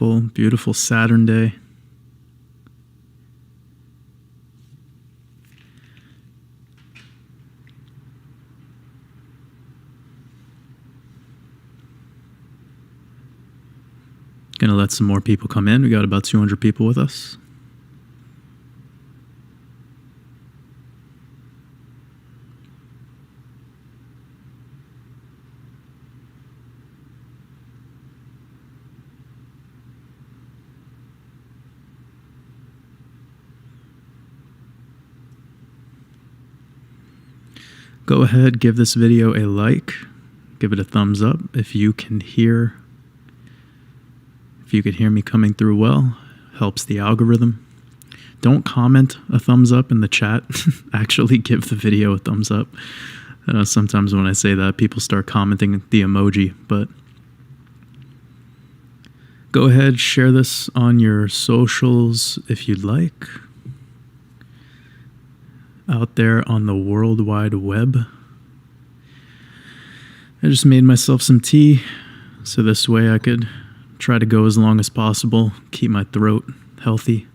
Beautiful Saturnday. Gonna let some more people come in. We got about 200 people with us. Go ahead, give this video a like, give it a thumbs up if you can hear me coming through well. Helps the algorithm. Don't comment a thumbs up in the chat. Actually give the video a thumbs up. Sometimes when I say that, people start commenting the emoji, but go ahead, share this on your socials if you'd like. Out there on the World Wide Web. I just made myself some tea, so this way I could try to go as long as possible, keep my throat healthy,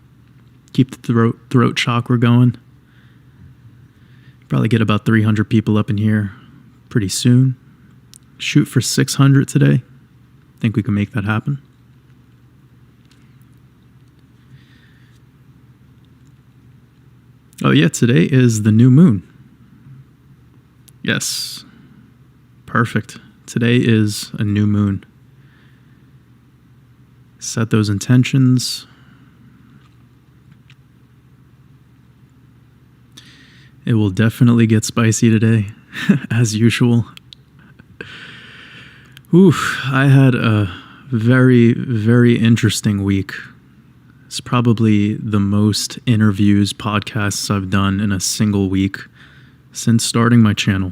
keep the throat chakra going. Probably get about 300 people up in here pretty soon. Shoot for 600 today. Think we can make that happen. Oh yeah, today is the new moon. Yes. Perfect. Today is a new moon. Set those intentions. It will definitely get spicy today, as usual. Oof, I had a very, very interesting week. It's probably the most interviews, podcasts I've done in a single week since starting my channel.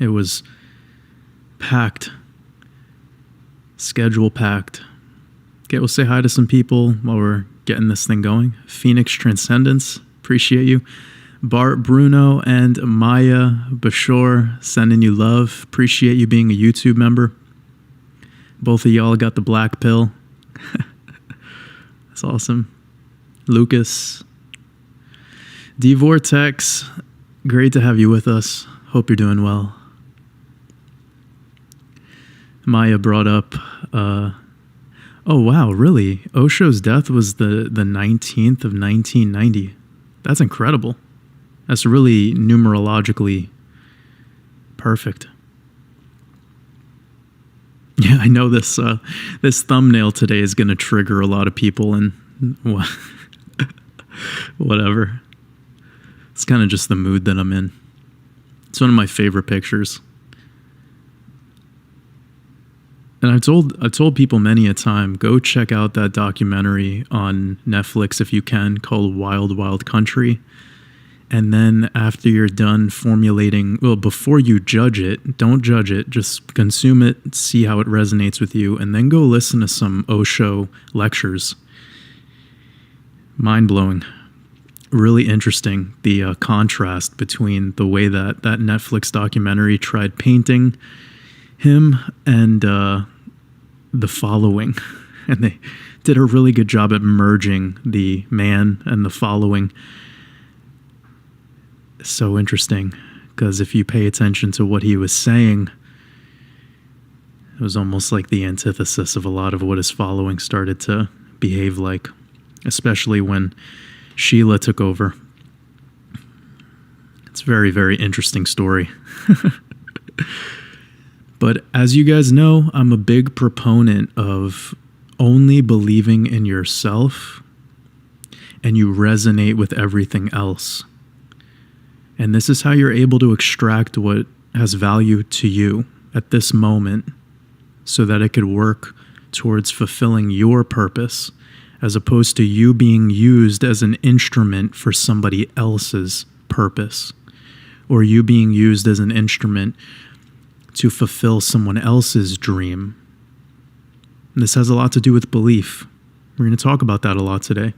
It was packed, schedule packed. Okay, we'll say hi to some people while we're getting this thing going. Phoenix Transcendence, appreciate you. Bart Bruno and Maya Bashor, sending you love. Appreciate you being a YouTube member. Both of y'all got the black pill. That's awesome. Lucas. D-Vortex, great to have you with us. Hope you're doing well. Maya brought up, oh wow, really? Osho's death was the 19th of 1990. That's incredible. That's really numerologically perfect. Yeah, I know this thumbnail today is going to trigger a lot of people, and whatever. It's kind of just the mood that I'm in. It's one of my favorite pictures. And I've told people many a time, go check out that documentary on Netflix if you can, called Wild Wild Country. And then after you're done formulating, well, before you judge it, don't judge it, just consume it, see how it resonates with you, and then go listen to some Osho lectures. Mind-blowing. Really interesting, the contrast between the way that Netflix documentary tried painting him and the following. And they did a really good job at merging the man and the following. So interesting, because if you pay attention to what he was saying, it was almost like the antithesis of a lot of what his following started to behave like, especially when Sheila took over. It's a very, very interesting story. But as you guys know, I'm a big proponent of only believing in yourself, and you resonate with everything else. And this is how you're able to extract what has value to you at this moment so that it could work towards fulfilling your purpose, as opposed to you being used as an instrument for somebody else's purpose, or you being used as an instrument to fulfill someone else's dream. And this has a lot to do with belief. We're going to talk about that a lot today.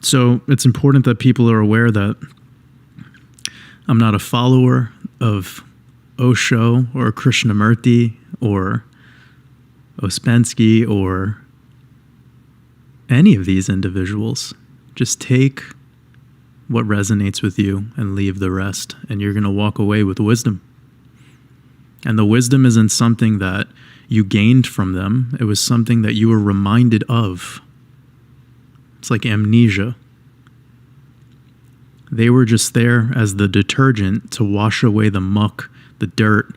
So it's important that people are aware that I'm not a follower of Osho or Krishnamurti or Ouspensky or any of these individuals. Just take what resonates with you and leave the rest, and you're going to walk away with wisdom. And the wisdom isn't something that you gained from them. It was something that you were reminded of. It's like amnesia. They were just there as the detergent to wash away the muck, the dirt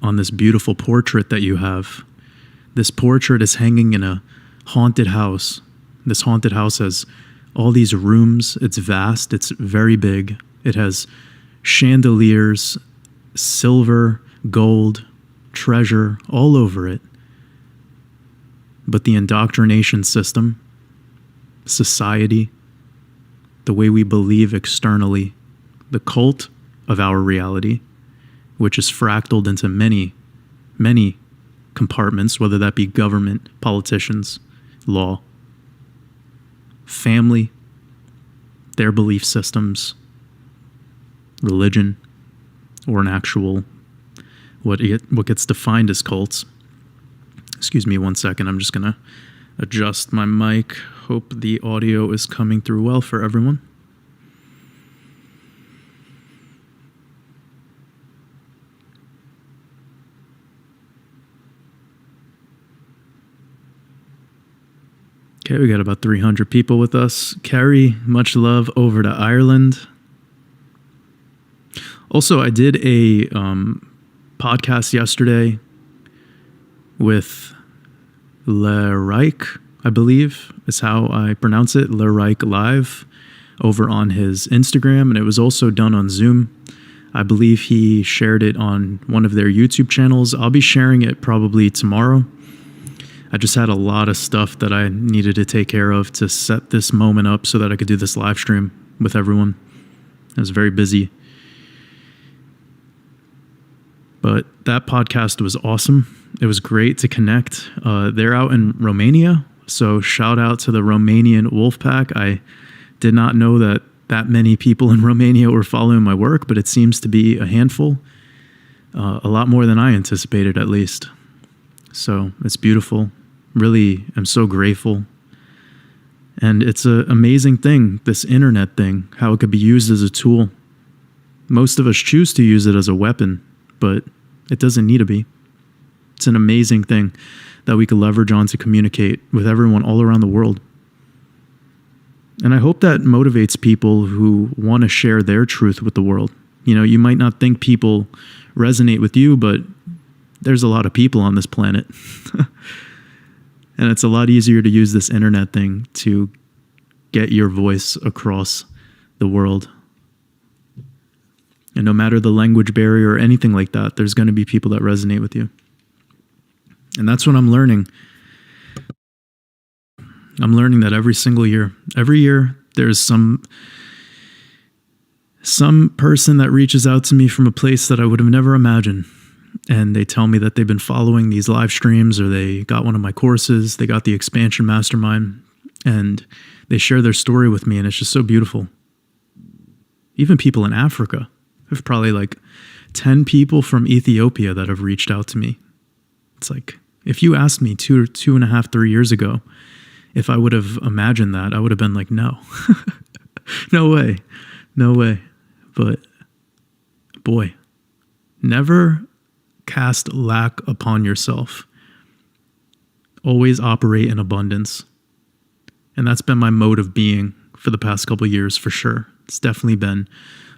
on this beautiful portrait that you have. This portrait is hanging in a haunted house. This haunted house has all these rooms. It's vast. It's very big. It has chandeliers, silver, gold, treasure all over it. But the indoctrination system, society, the way we believe externally, the cult of our reality, which is fractaled into many, many compartments, whether that be government, politicians, law, family, their belief systems, religion, or an actual, what gets defined as cults. Excuse me 1 second, I'm just going to adjust my mic. Hope the audio is coming through well for everyone. Okay, we got about 300 people with us. Carrie, much love over to Ireland. Also, I did a podcast yesterday with Le Reich, I believe is how I pronounce it, Le Reich Live, over on his Instagram, and it was also done on Zoom. I believe he shared it on one of their YouTube channels. I'll be sharing it probably tomorrow. I just had a lot of stuff that I needed to take care of to set this moment up so that I could do this live stream with everyone. I was very busy. But that podcast was awesome. It was great to connect. They're out in Romania, so shout out to the Romanian Wolfpack. I did not know that many people in Romania were following my work, but it seems to be a handful. A lot more than I anticipated, at least. So it's beautiful. Really, I'm so grateful. And it's an amazing thing, this internet thing, how it could be used as a tool. Most of us choose to use it as a weapon, but it doesn't need to be. It's an amazing thing that we could leverage on to communicate with everyone all around the world. And I hope that motivates people who want to share their truth with the world. You know, you might not think people resonate with you, but there's a lot of people on this planet. And it's a lot easier to use this internet thing to get your voice across the world. And no matter the language barrier or anything like that, there's going to be people that resonate with you. And that's what I'm learning. I'm learning that every single year. Every year, there's some person that reaches out to me from a place that I would have never imagined. And they tell me that they've been following these live streams, or they got one of my courses, they got the Expansion Mastermind, and they share their story with me, and it's just so beautiful. Even people in Africa. There's probably like 10 people from Ethiopia that have reached out to me. It's like, if you asked me 2.5, 3 years ago, if I would have imagined that, I would have been like, no. No way. No way. But boy, never cast lack upon yourself. Always operate in abundance. And that's been my mode of being for the past couple of years, for sure. It's definitely been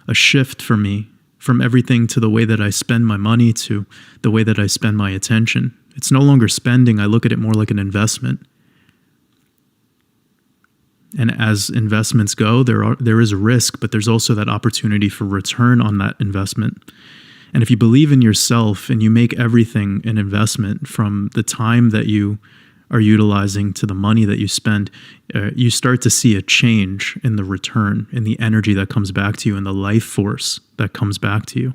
a shift for me from everything to the way that I spend my money to the way that I spend my attention. It's no longer spending. I look at it more like an investment. And as investments go, there is a risk, but there's also that opportunity for return on that investment. And if you believe in yourself and you make everything an investment, from the time that you are utilizing to the money that you spend, you start to see a change in the return, in the energy that comes back to you, and the life force that comes back to you.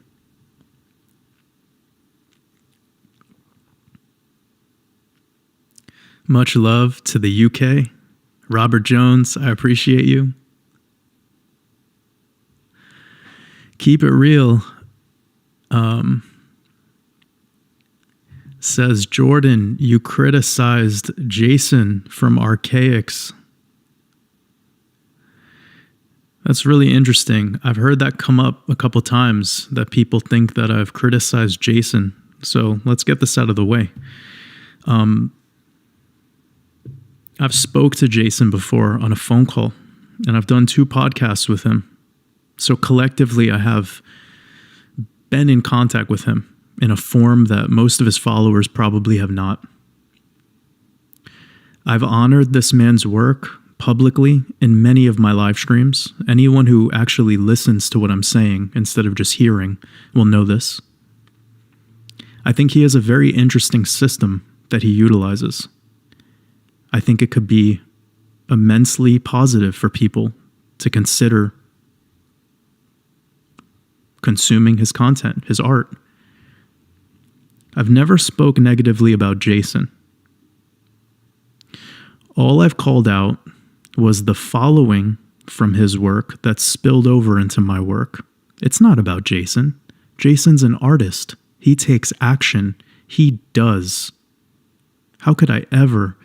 Much love to the UK. Robert Jones, I appreciate you. Keep It Real says, Jordan, you criticized Jason from Archaics. That's really interesting. I've heard that come up a couple times, that people think that I've criticized Jason. So let's get this out of the way. I've spoke to Jason before on a phone call, and I've done 2 podcasts with him. So collectively, I have been in contact with him in a form that most of his followers probably have not. I've honored this man's work publicly in many of my live streams. Anyone who actually listens to what I'm saying instead of just hearing will know this. I think he has a very interesting system that he utilizes. I think it could be immensely positive for people to consider consuming his content, his art. I've never spoke negatively about Jason. All I've called out was the following from his work that spilled over into my work. It's not about Jason. Jason's an artist. He takes action. He does. How could I ever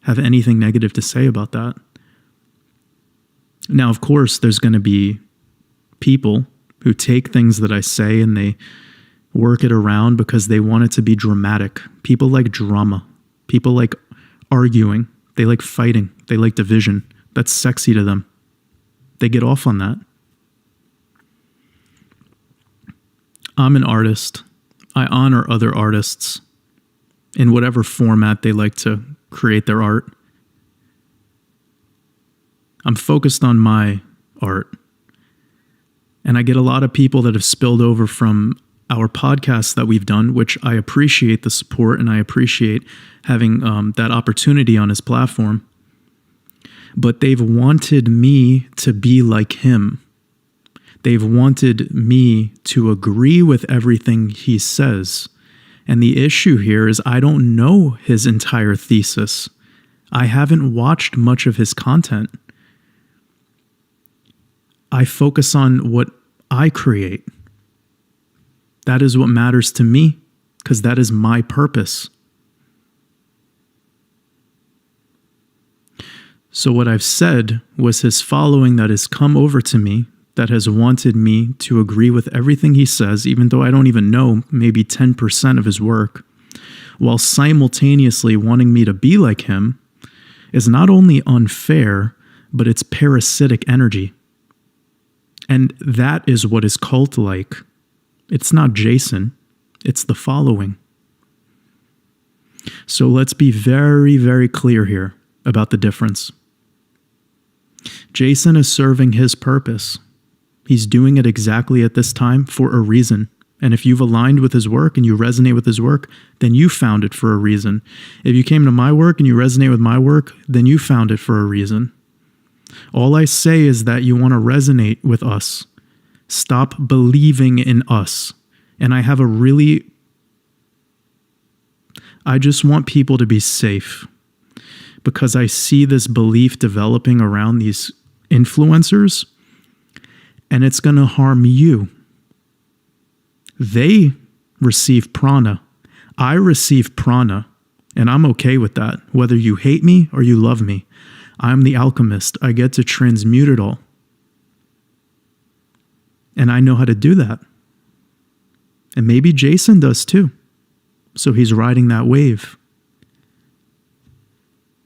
have anything negative to say about that? Now, of course, there's going to be people who take things that I say and they work it around because they want it to be dramatic. People like drama. People like arguing. They like fighting. They like division. That's sexy to them. They get off on that. I'm an artist. I honor other artists in whatever format they like to create their art. I'm focused on my art. And I get a lot of people that have spilled over from our podcasts that we've done, which I appreciate the support and I appreciate having that opportunity on his platform. But they've wanted me to be like him. They've wanted me to agree with everything he says. And the issue here is I don't know his entire thesis. I haven't watched much of his content. I focus on what I create. That is what matters to me, because that is my purpose. So what I've said was his following that has come over to me, that has wanted me to agree with everything he says, even though I don't even know maybe 10% of his work, while simultaneously wanting me to be like him, is not only unfair, but it's parasitic energy. And that is what is cult-like. It's not Jason, it's the following. So let's be very, very clear here about the difference. Jason is serving his purpose. He's doing it exactly at this time for a reason. And if you've aligned with his work and you resonate with his work, then you found it for a reason. If you came to my work and you resonate with my work, then you found it for a reason. All I say is that you want to resonate with us. Stop believing in us. And I just want people to be safe, because I see this belief developing around these influencers, and it's going to harm you. They receive prana. I receive prana, and I'm okay with that. Whether you hate me or you love me, I'm the alchemist. I get to transmute it all. And I know how to do that. And maybe Jason does too. So he's riding that wave.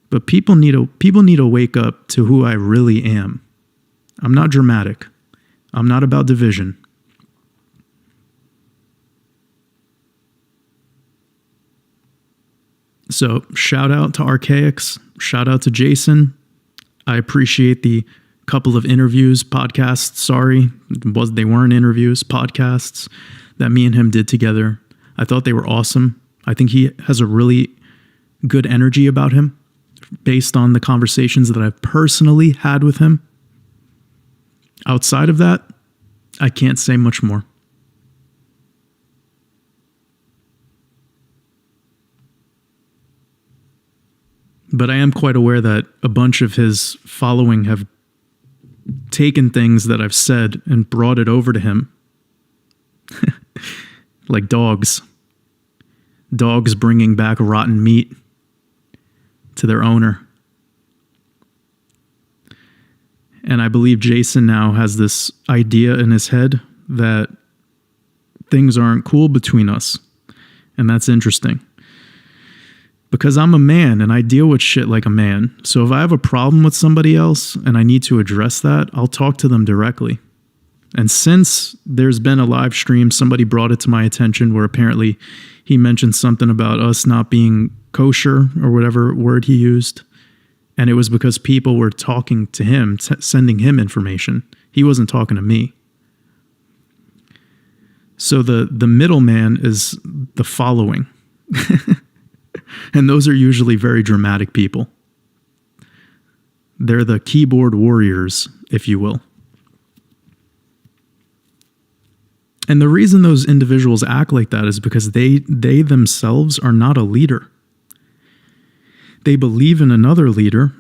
But people need to wake up to who I really am. I'm not dramatic. I'm not about division. So shout out to Archaics. Shout out to Jason. I appreciate the couple of interviews, podcasts, they weren't interviews, podcasts that me and him did together. I thought they were awesome. I think he has a really good energy about him based on the conversations that I've personally had with him. Outside of that, I can't say much more. But I am quite aware that a bunch of his following have taken things that I've said and brought it over to him. Like dogs. Dogs bringing back rotten meat to their owner. And I believe Jason now has this idea in his head that things aren't cool between us. And that's interesting. Because I'm a man and I deal with shit like a man. So if I have a problem with somebody else and I need to address that, I'll talk to them directly. And since there's been a live stream, somebody brought it to my attention where apparently he mentioned something about us not being kosher or whatever word he used. And it was because people were talking to him, sending him information. He wasn't talking to me. So the middleman is the following. And those are usually very dramatic people. They're the keyboard warriors, if you will. And the reason those individuals act like that is because they themselves are not a leader. They believe in another leader,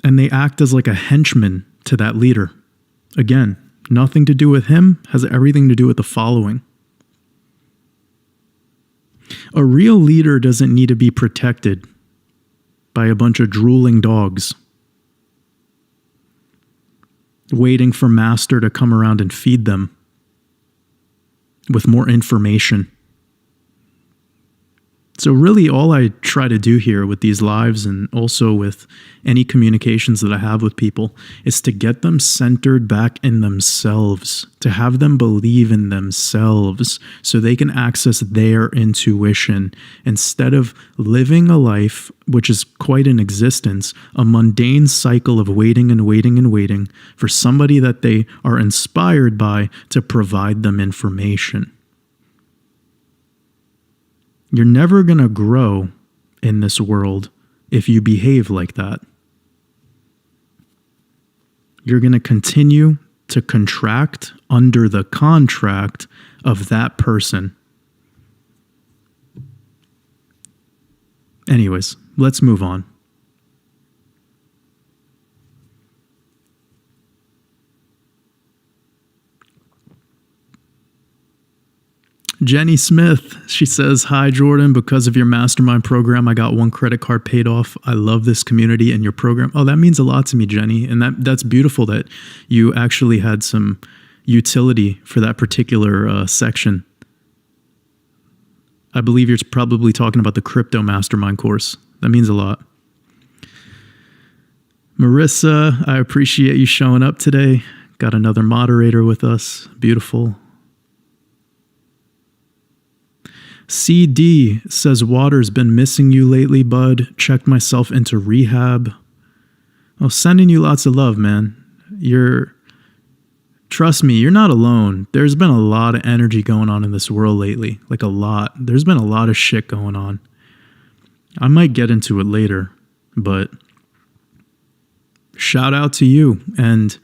and they act as like a henchman to that leader. Again, nothing to do with him, has everything to do with the following. A real leader doesn't need to be protected by a bunch of drooling dogs waiting for master to come around and feed them with more information. So really all I try to do here with these lives and also with any communications that I have with people is to get them centered back in themselves, to have them believe in themselves so they can access their intuition instead of living a life, which is quite an existence, a mundane cycle of waiting and waiting and waiting for somebody that they are inspired by to provide them information. You're never going to grow in this world if you behave like that. You're going to continue to contract under the contract of that person. Anyways, let's move on. Jenny Smith, she says, "Hi, Jordan. Because of your mastermind program, I got one credit card paid off. I love this community and your program." Oh, that means a lot to me, Jenny. And that's beautiful that you actually had some utility for that particular section. I believe you're probably talking about the crypto mastermind course. That means a lot. Marissa, I appreciate you showing up today. Got another moderator with us. Beautiful. CD says, "Water's been missing you lately, bud. Checked myself into rehab." Oh, sending you lots of love, man. Trust me, you're not alone. There's been a lot of energy going on in this world lately. Like a lot. There's been a lot of shit going on. I might get into it later, but shout out to you. And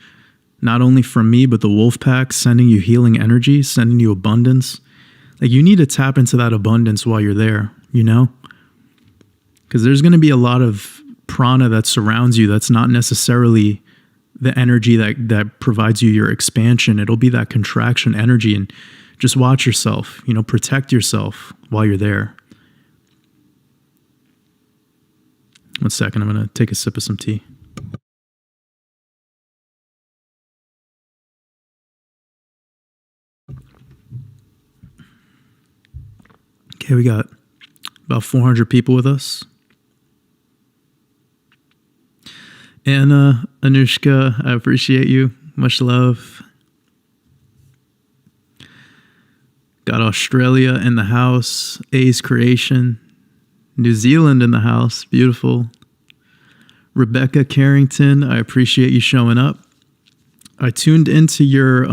not only from me, but the wolf pack sending you healing energy, sending you abundance. Like you need to tap into that abundance while you're there, you know? Because there's going to be a lot of prana that surrounds you that's not necessarily the energy that provides you your expansion. It'll be that contraction energy, and just watch yourself, you know, protect yourself while you're there. 1 second, I'm going to take a sip of some tea. Okay, we got about 400 people with us. Anna, Anushka, I appreciate you. Much love. Got Australia in the house. A's Creation. New Zealand in the house. Beautiful. Rebecca Carrington, I appreciate you showing up. I tuned into your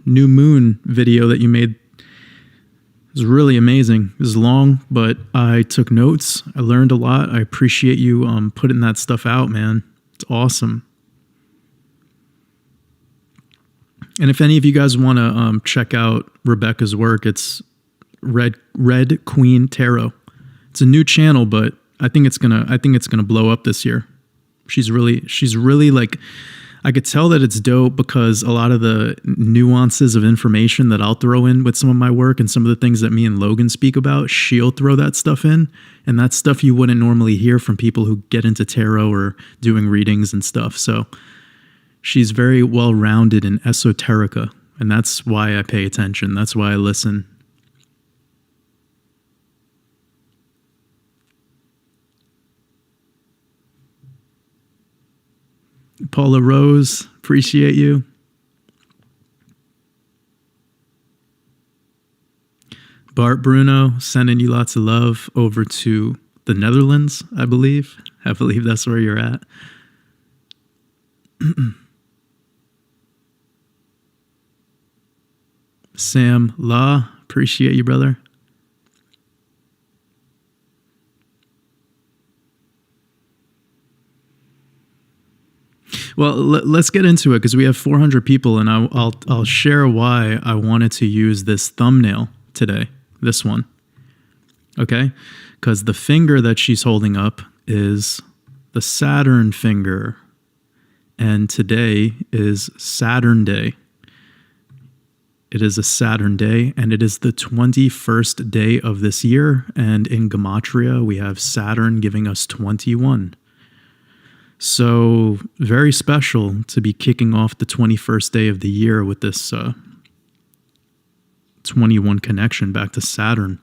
new moon video that you made. It was really amazing. It was long, but I took notes. I learned a lot. I appreciate you putting that stuff out, man. It's awesome. And if any of you guys want to check out Rebecca's work, it's Red Queen Tarot. It's a new channel, but I think it's gonna blow up this year. She's really like, I could tell that it's dope because a lot of the nuances of information that I'll throw in with some of my work and some of the things that me and Logan speak about, she'll throw that stuff in. And that's stuff you wouldn't normally hear from people who get into tarot or doing readings and stuff. So she's very well-rounded in esoterica. And that's why I pay attention. That's why I listen. Paula Rose, appreciate you. Bart Bruno, sending you lots of love over to the Netherlands, I believe. I believe that's where you're at. Sam La, appreciate you, brother. Well, let's get into it because we have 400 people, and I'll share why I wanted to use this thumbnail today. This one, okay? Because the finger that she's holding up is the Saturn finger, and today is Saturnday. It is a Saturn day, and it is the 21st day of this year, and in Gematria, we have Saturn giving us 21. So very special to be kicking off the 21st day of the year with this 21 connection back to Saturn.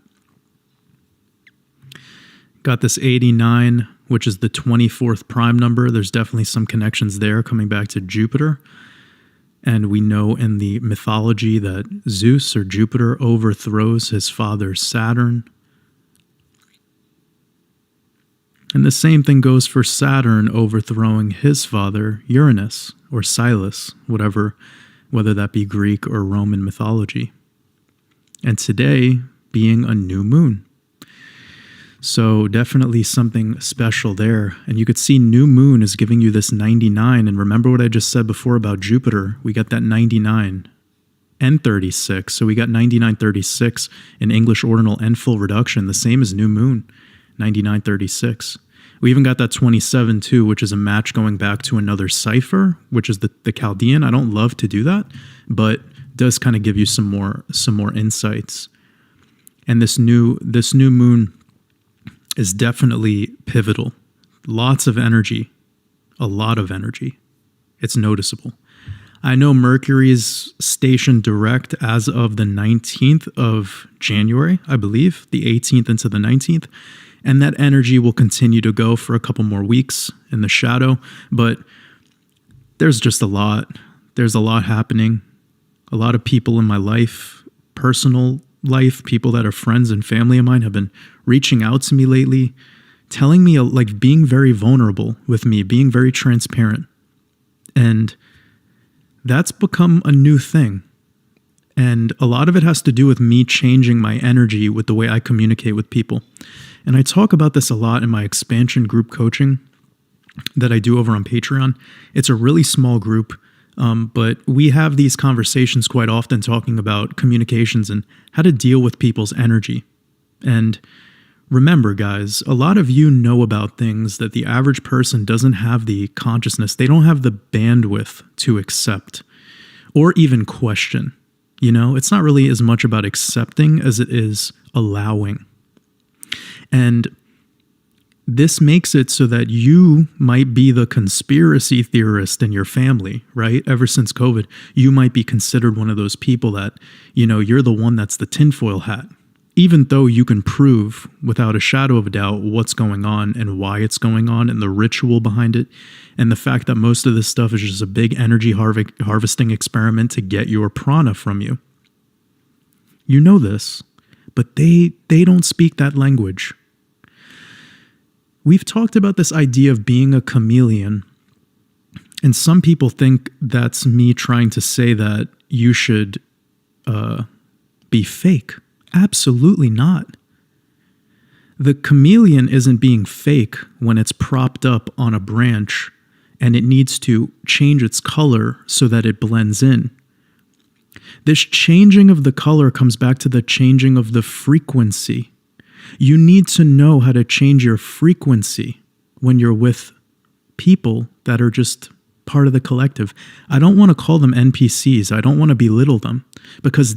Got this 89, which is the 24th prime number. There's definitely some connections there coming back to Jupiter. And we know in the mythology that Zeus or Jupiter overthrows his father Saturn. And the same thing goes for Saturn overthrowing his father, Uranus, or Silas, whether that be Greek or Roman mythology. And today being a new moon. So definitely something special there. And you could see new moon is giving you this 99. And remember what I just said before about Jupiter? We got that 99 and 36. So we got 9936 in English ordinal and full reduction, the same as new moon. 9936. We even got that 27 too, which is a match going back to another cipher, which is the Chaldean. I don't love to do that, but does kind of give you some more insights. And this new moon is definitely pivotal. Lots of energy, a lot of energy. It's noticeable. I know Mercury is stationed direct as of the 19th of January, I believe, the 18th into the 19th. And that energy will continue to go for a couple more weeks in the shadow. But there's just a lot. There's a lot happening. A lot of people in my life, personal life, people that are friends and family of mine have been reaching out to me lately, telling me, like, being very vulnerable with me, being very transparent. And that's become a new thing. And a lot of it has to do with me changing my energy with the way I communicate with people. And I talk about this a lot in my expansion group coaching that I do over on Patreon. It's a really small group, but we have these conversations quite often talking about communications and how to deal with people's energy. And remember, guys, a lot of you know about things that the average person doesn't have the consciousness. They don't have the bandwidth to accept or even question. You know, it's not really as much about accepting as it is allowing. And this makes it so that you might be the conspiracy theorist in your family, right? Ever since COVID, you might be considered one of those people that, you know, you're the one that's the tinfoil hat, even though you can prove without a shadow of a doubt what's going on and why it's going on and the ritual behind it. And the fact that most of this stuff is just a big energy harvesting experiment to get your prana from you. You know this, but they don't speak that language. We've talked about this idea of being a chameleon, and some people think that's me trying to say that you should be fake. Absolutely not. The chameleon isn't being fake when it's propped up on a branch and it needs to change its color so that it blends in. This changing of the color comes back to the changing of the frequency. You need to know how to change your frequency when you're with people that are just part of the collective. I don't want to call them NPCs. I don't want to belittle them, because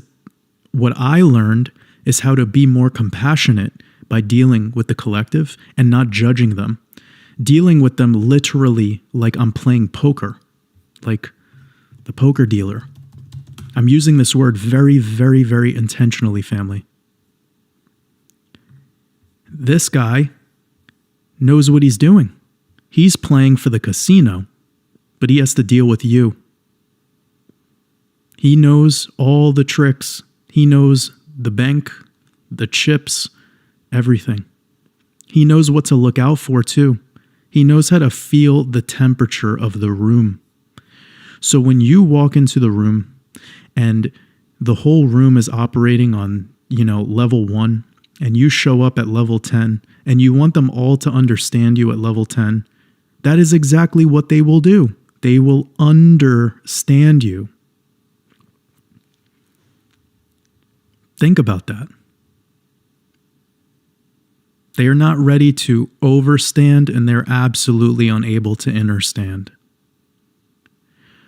what I learned is how to be more compassionate by dealing with the collective and not judging them. Dealing with them literally like I'm playing poker, like the poker dealer. I'm using this word very, very, very intentionally, family. This guy knows what he's doing. He's playing for the casino, but he has to deal with you. He knows all the tricks. He knows the bank, the chips, everything. He knows what to look out for too. He knows how to feel the temperature of the room. So when you walk into the room and the whole room is operating on, level 1, and you show up at level 10, and you want them all to understand you at level 10, that is exactly what they will do. They will understand you. Think about that. They are not ready to overstand, and they're absolutely unable to understand.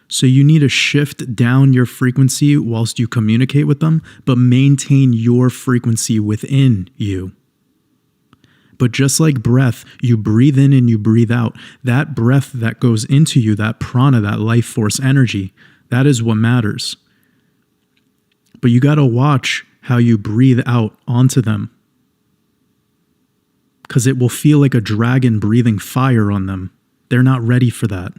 So you need to shift down your frequency whilst you communicate with them, but maintain your frequency within you. But just like breath, you breathe in and you breathe out. That breath that goes into you, that prana, that life force energy, that is what matters. But you got to watch how you breathe out onto them, because it will feel like a dragon breathing fire on them. They're not ready for that.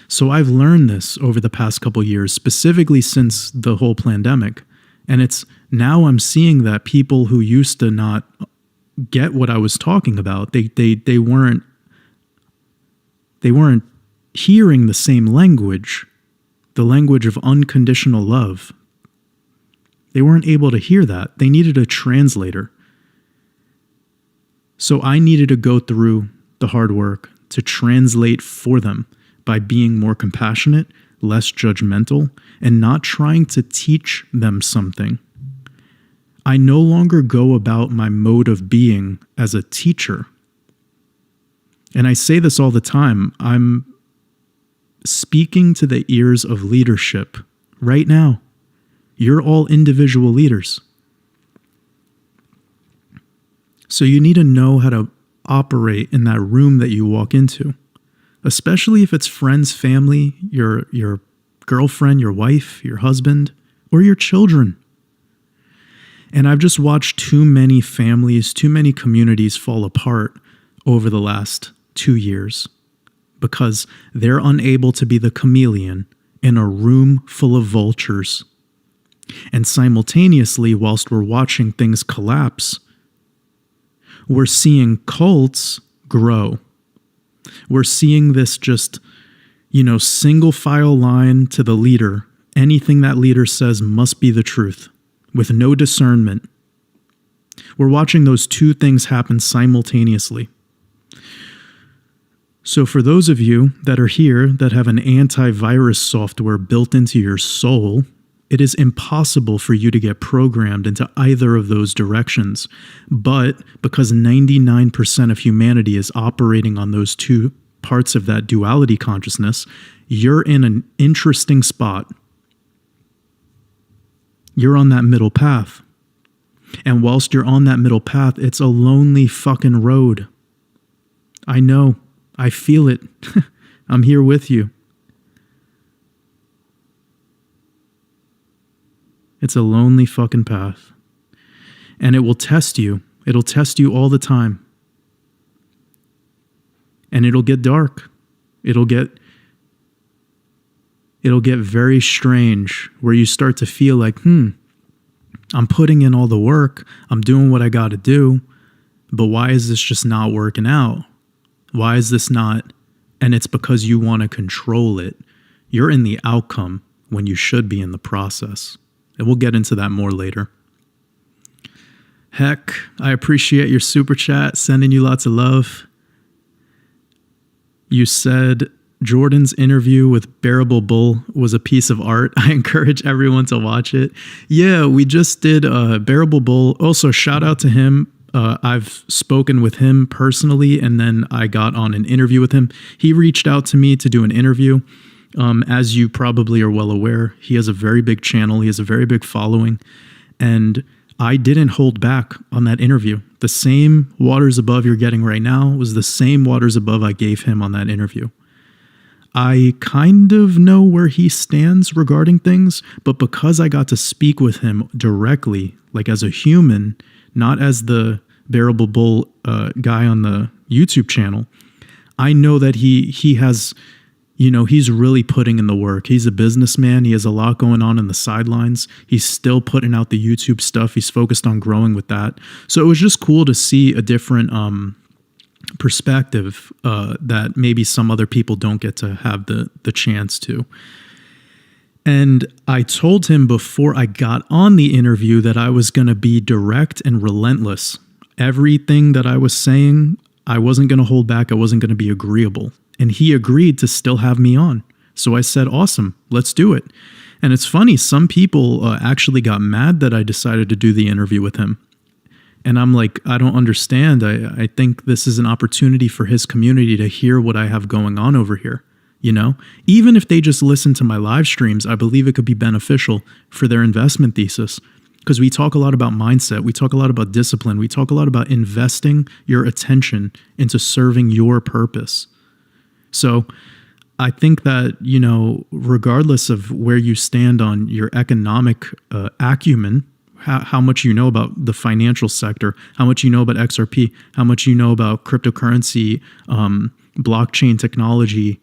So I've learned this over the past couple years, specifically since the whole pandemic. And it's now I'm seeing that people who used to not get what I was talking about, they weren't hearing the same language, the language of unconditional love. They weren't able to hear that. They needed a translator. So I needed to go through the hard work to translate for them by being more compassionate, less judgmental, and not trying to teach them something. I no longer go about my mode of being as a teacher. And I say this all the time. I'm speaking to the ears of leadership right now. You're all individual leaders. So you need to know how to operate in that room that you walk into, especially if it's friends, family, your girlfriend, your wife, your husband, or your children. And I've just watched too many families, too many communities fall apart over the last 2 years because they're unable to be the chameleon in a room full of vultures. And simultaneously, whilst we're watching things collapse, we're seeing cults grow. We're seeing this just, single file line to the leader. Anything that leader says must be the truth, with no discernment. We're watching those two things happen simultaneously. So for those of you that are here that have an antivirus software built into your soul, it is impossible for you to get programmed into either of those directions. But because 99% of humanity is operating on those two parts of that duality consciousness, you're in an interesting spot. You're on that middle path. And whilst you're on that middle path, it's a lonely fucking road. I know. I feel it. I'm here with you. It's a lonely fucking path. And it will test you. It'll test you all the time. And it'll get dark. It'll get very strange, where you start to feel like, I'm putting in all the work. I'm doing what I got to do. But why is this just not working out? Why is this not? And it's because you want to control it. You're in the outcome when you should be in the process. And we'll get into that more later. Heck, I appreciate your super chat, sending you lots of love. You said Jordan's interview with Bearable Bull was a piece of art. I encourage everyone to watch it. Yeah, we just did Bearable Bull. Also, shout out to him. I've spoken with him personally, and then I got on an interview with him. He reached out to me to do an interview. As you probably are well aware, he has a very big channel. He has a very big following. And I didn't hold back on that interview. The same Waters Above you're getting right now was the same Waters Above I gave him on that interview. I kind of know where he stands regarding things, but because I got to speak with him directly, like as a human, not as the Bearable Bull guy on the YouTube channel, I know that he has, he's really putting in the work. He's a businessman. He has a lot going on in the sidelines. He's still putting out the YouTube stuff. He's focused on growing with that. So it was just cool to see a different perspective that maybe some other people don't get to have the chance to. And I told him before I got on the interview that I was going to be direct and relentless. Everything that I was saying, I wasn't going to hold back. I wasn't going to be agreeable. And he agreed to still have me on. So I said, awesome, let's do it. And it's funny, some people actually got mad that I decided to do the interview with him. And I'm like, I don't understand. I think this is an opportunity for his community to hear what I have going on over here. Even if they just listen to my live streams, I believe it could be beneficial for their investment thesis. Because we talk a lot about mindset. We talk a lot about discipline. We talk a lot about investing your attention into serving your purpose. So I think that, regardless of where you stand on your economic acumen, how much you know about the financial sector, how much you know about XRP, how much you know about cryptocurrency, blockchain technology,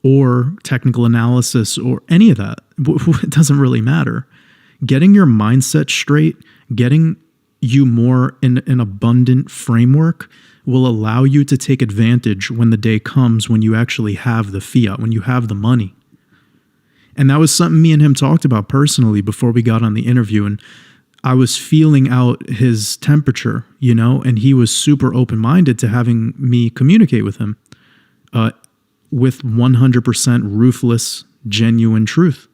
or technical analysis, or any of that, it doesn't really matter. Getting your mindset straight, getting you more in an abundant framework will allow you to take advantage when the day comes when you actually have the fiat, when you have the money. And that was something me and him talked about personally before we got on the interview. And I was feeling out his temperature, and he was super open-minded to having me communicate with him with 100% ruthless, genuine truth.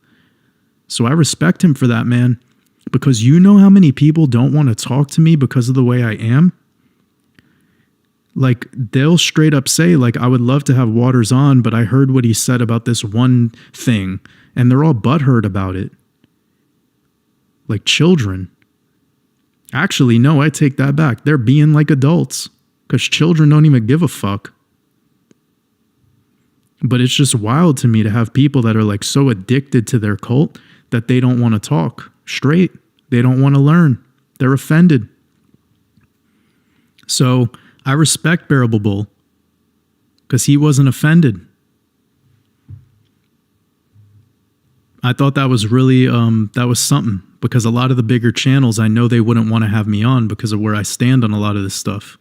So I respect him for that, man, because you know how many people don't want to talk to me because of the way I am? Like, they'll straight up say, like, I would love to have Waters on, but I heard what he said about this one thing, and they're all butthurt about it. Like children. Actually, no, I take that back. They're being like adults, because children don't even give a fuck. But it's just wild to me to have people that are like so addicted to their cult that they don't want to talk straight. They don't want to learn. They're offended. So I respect Bearable Bull because he wasn't offended. I thought that was really, that was something, because a lot of the bigger channels, I know they wouldn't want to have me on because of where I stand on a lot of this stuff.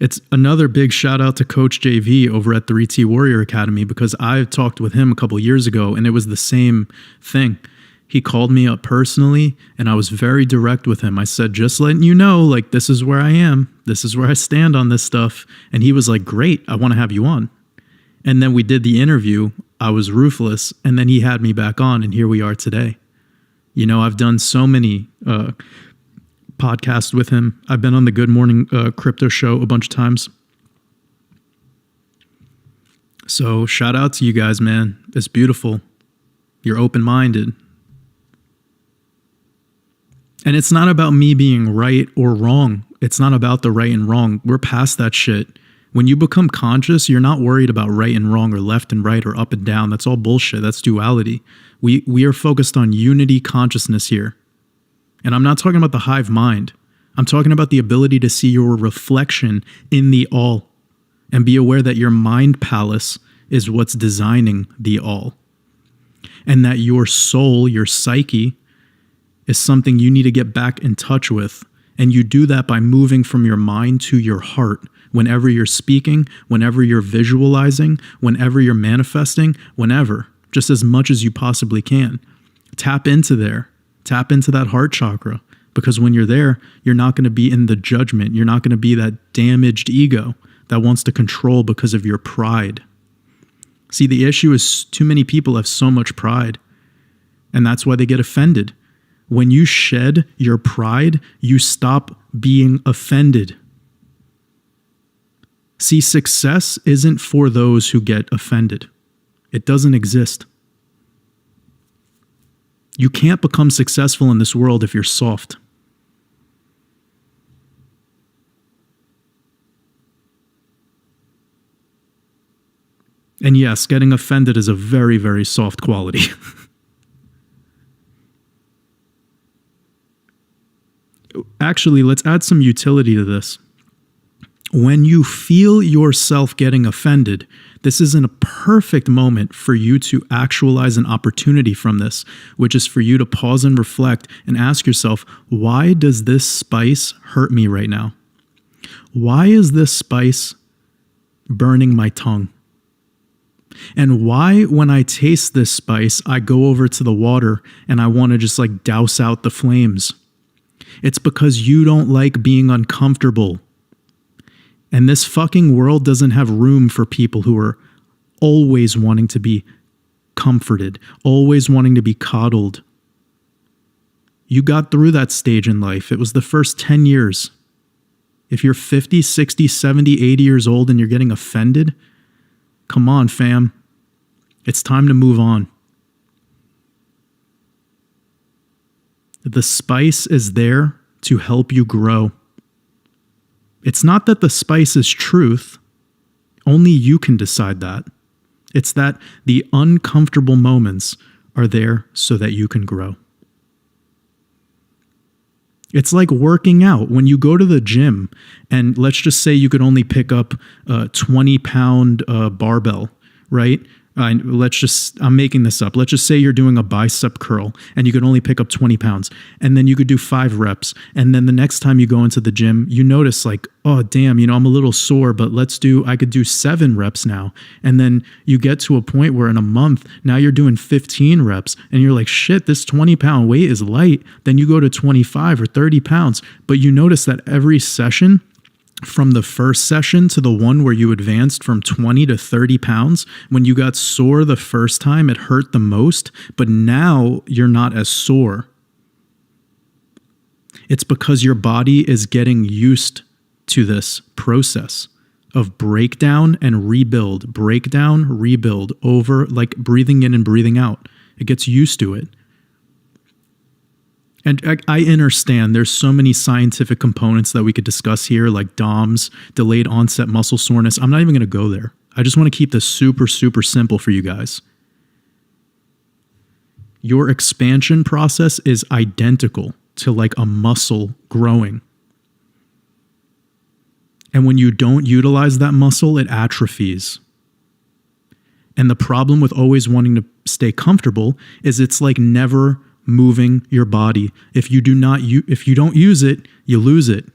It's another big shout out to Coach JV over at 3T Warrior Academy, because I talked with him a couple years ago and it was the same thing. He called me up personally and I was very direct with him. I said, just letting you know, like, this is where I am. This is where I stand on this stuff. And he was like, great, I want to have you on. And then we did the interview. I was ruthless. And then he had me back on, and here we are today. I've done so many podcast with him. I've been on the Good Morning Crypto Show a bunch of times. So shout out to you guys, man. It's beautiful. You're open-minded. And it's not about me being right or wrong. It's not about the right and wrong. We're past that shit. When you become conscious, you're not worried about right and wrong or left and right or up and down. That's all bullshit. That's duality. We are focused on unity consciousness here. And I'm not talking about the hive mind. I'm talking about the ability to see your reflection in the all and be aware that your mind palace is what's designing the all. And that your soul, your psyche, is something you need to get back in touch with. And you do that by moving from your mind to your heart. Whenever you're speaking, whenever you're visualizing, whenever you're manifesting, whenever, just as much as you possibly can. Tap into there. Tap into that heart chakra, because when you're there, you're not going to be in the judgment. You're not going to be that damaged ego that wants to control because of your pride. See, the issue is too many people have so much pride, and that's why they get offended. When you shed your pride, you stop being offended. See, success isn't for those who get offended. It doesn't exist. You can't become successful in this world if you're soft. And yes, getting offended is a very, very soft quality. Actually, let's add some utility to this. When you feel yourself getting offended, this is a perfect moment for you to actualize an opportunity from this, which is for you to pause and reflect and ask yourself, why does this spice hurt me right now? Why is this spice burning my tongue? And why, when I taste this spice, I go over to the water and I want to just like douse out the flames? It's because you don't like being uncomfortable. And this fucking world doesn't have room for people who are always wanting to be comforted, always wanting to be coddled. You got through that stage in life. It was the first 10 years. If you're 50, 60, 70, 80 years old and you're getting offended, come on, fam. It's time to move on. The spice is there to help you grow. It's not that the spice is truth. Only you can decide that. It's that the uncomfortable moments are there so that you can grow. It's like working out. When you go to the gym, and let's just say you could only pick up a 20-pound barbell, right? I'm making this up. Let's just say you're doing a bicep curl and you could only pick up 20 pounds, and then you could do 5 reps. And then the next time you go into the gym, you notice like, oh damn, I'm a little sore, but I could do 7 reps now. And then you get to a point where in a month, now you're doing 15 reps and you're like, shit, this 20-pound weight is light. Then you go to 25 or 30 pounds, but you notice that every session, from the first session to the one where you advanced from 20 to 30 pounds, when you got sore the first time, it hurt the most, but now you're not as sore. It's because your body is getting used to this process of breakdown and rebuild, over, like breathing in and breathing out. It gets used to it. And I understand there's so many scientific components that we could discuss here, like DOMS, delayed onset muscle soreness. I'm not even going to go there. I just want to keep this super, super simple for you guys. Your expansion process is identical to like a muscle growing. And when you don't utilize that muscle, it atrophies. And the problem with always wanting to stay comfortable is it's like never moving your body. If you don't use it, you lose it.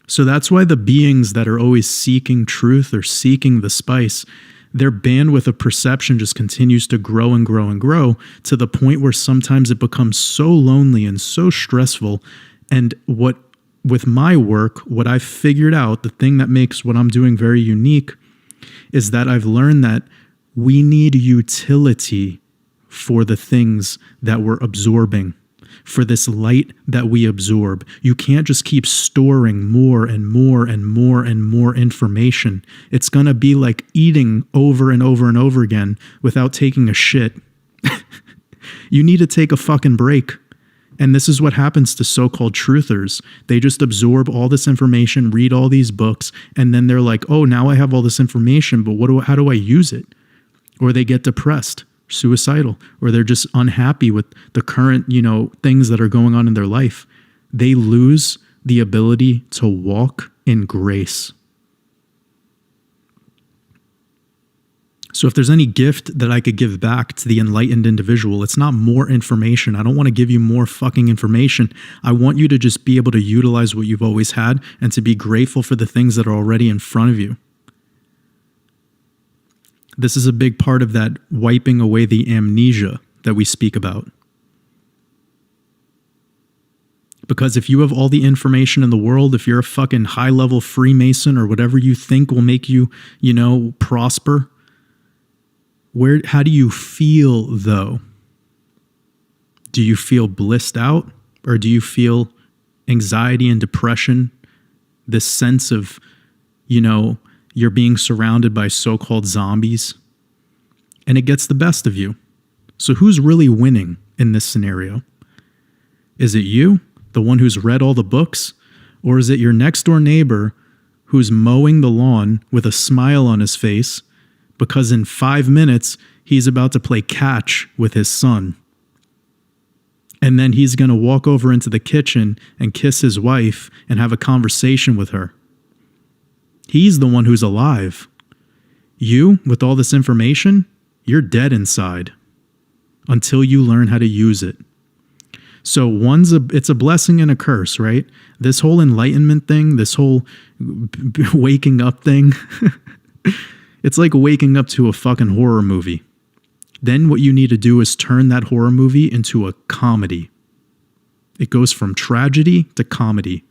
So that's why the beings that are always seeking truth or seeking the spice, their bandwidth of perception just continues to grow and grow and grow to the point where sometimes it becomes so lonely and so stressful. And with my work, what I've figured out, the thing that makes what I'm doing very unique, is that I've learned that we need utility for the things that we're absorbing, for this light that we absorb. You can't just keep storing more and more and more and more information. It's going to be like eating over and over and over again without taking a shit. You need to take a fucking break. And this is what happens to so-called truthers. They just absorb all this information, read all these books, and then they're like, oh, now I have all this information, but how do I use it? Or they get depressed, suicidal, or they're just unhappy with the current, things that are going on in their life. They lose the ability to walk in grace. So if there's any gift that I could give back to the enlightened individual, it's not more information. I don't want to give you more fucking information. I want you to just be able to utilize what you've always had and to be grateful for the things that are already in front of you. This is a big part of that wiping away the amnesia that we speak about. Because if you have all the information in the world, if you're a fucking high-level Freemason or whatever you think will make you, prosper, how do you feel, though? Do you feel blissed out? Or do you feel anxiety and depression? This sense of, you're being surrounded by so-called zombies? And it gets the best of you. So who's really winning in this scenario? Is it you, the one who's read all the books? Or is it your next door neighbor who's mowing the lawn with a smile on his face because in 5 minutes he's about to play catch with his son? And then he's going to walk over into the kitchen and kiss his wife and have a conversation with her. He's the one who's alive. You, with all this information, you're dead inside until you learn how to use it. So it's a blessing and a curse, right? This whole enlightenment thing, this whole waking up thing, it's like waking up to a fucking horror movie. Then what you need to do is turn that horror movie into a comedy. It goes from tragedy to comedy.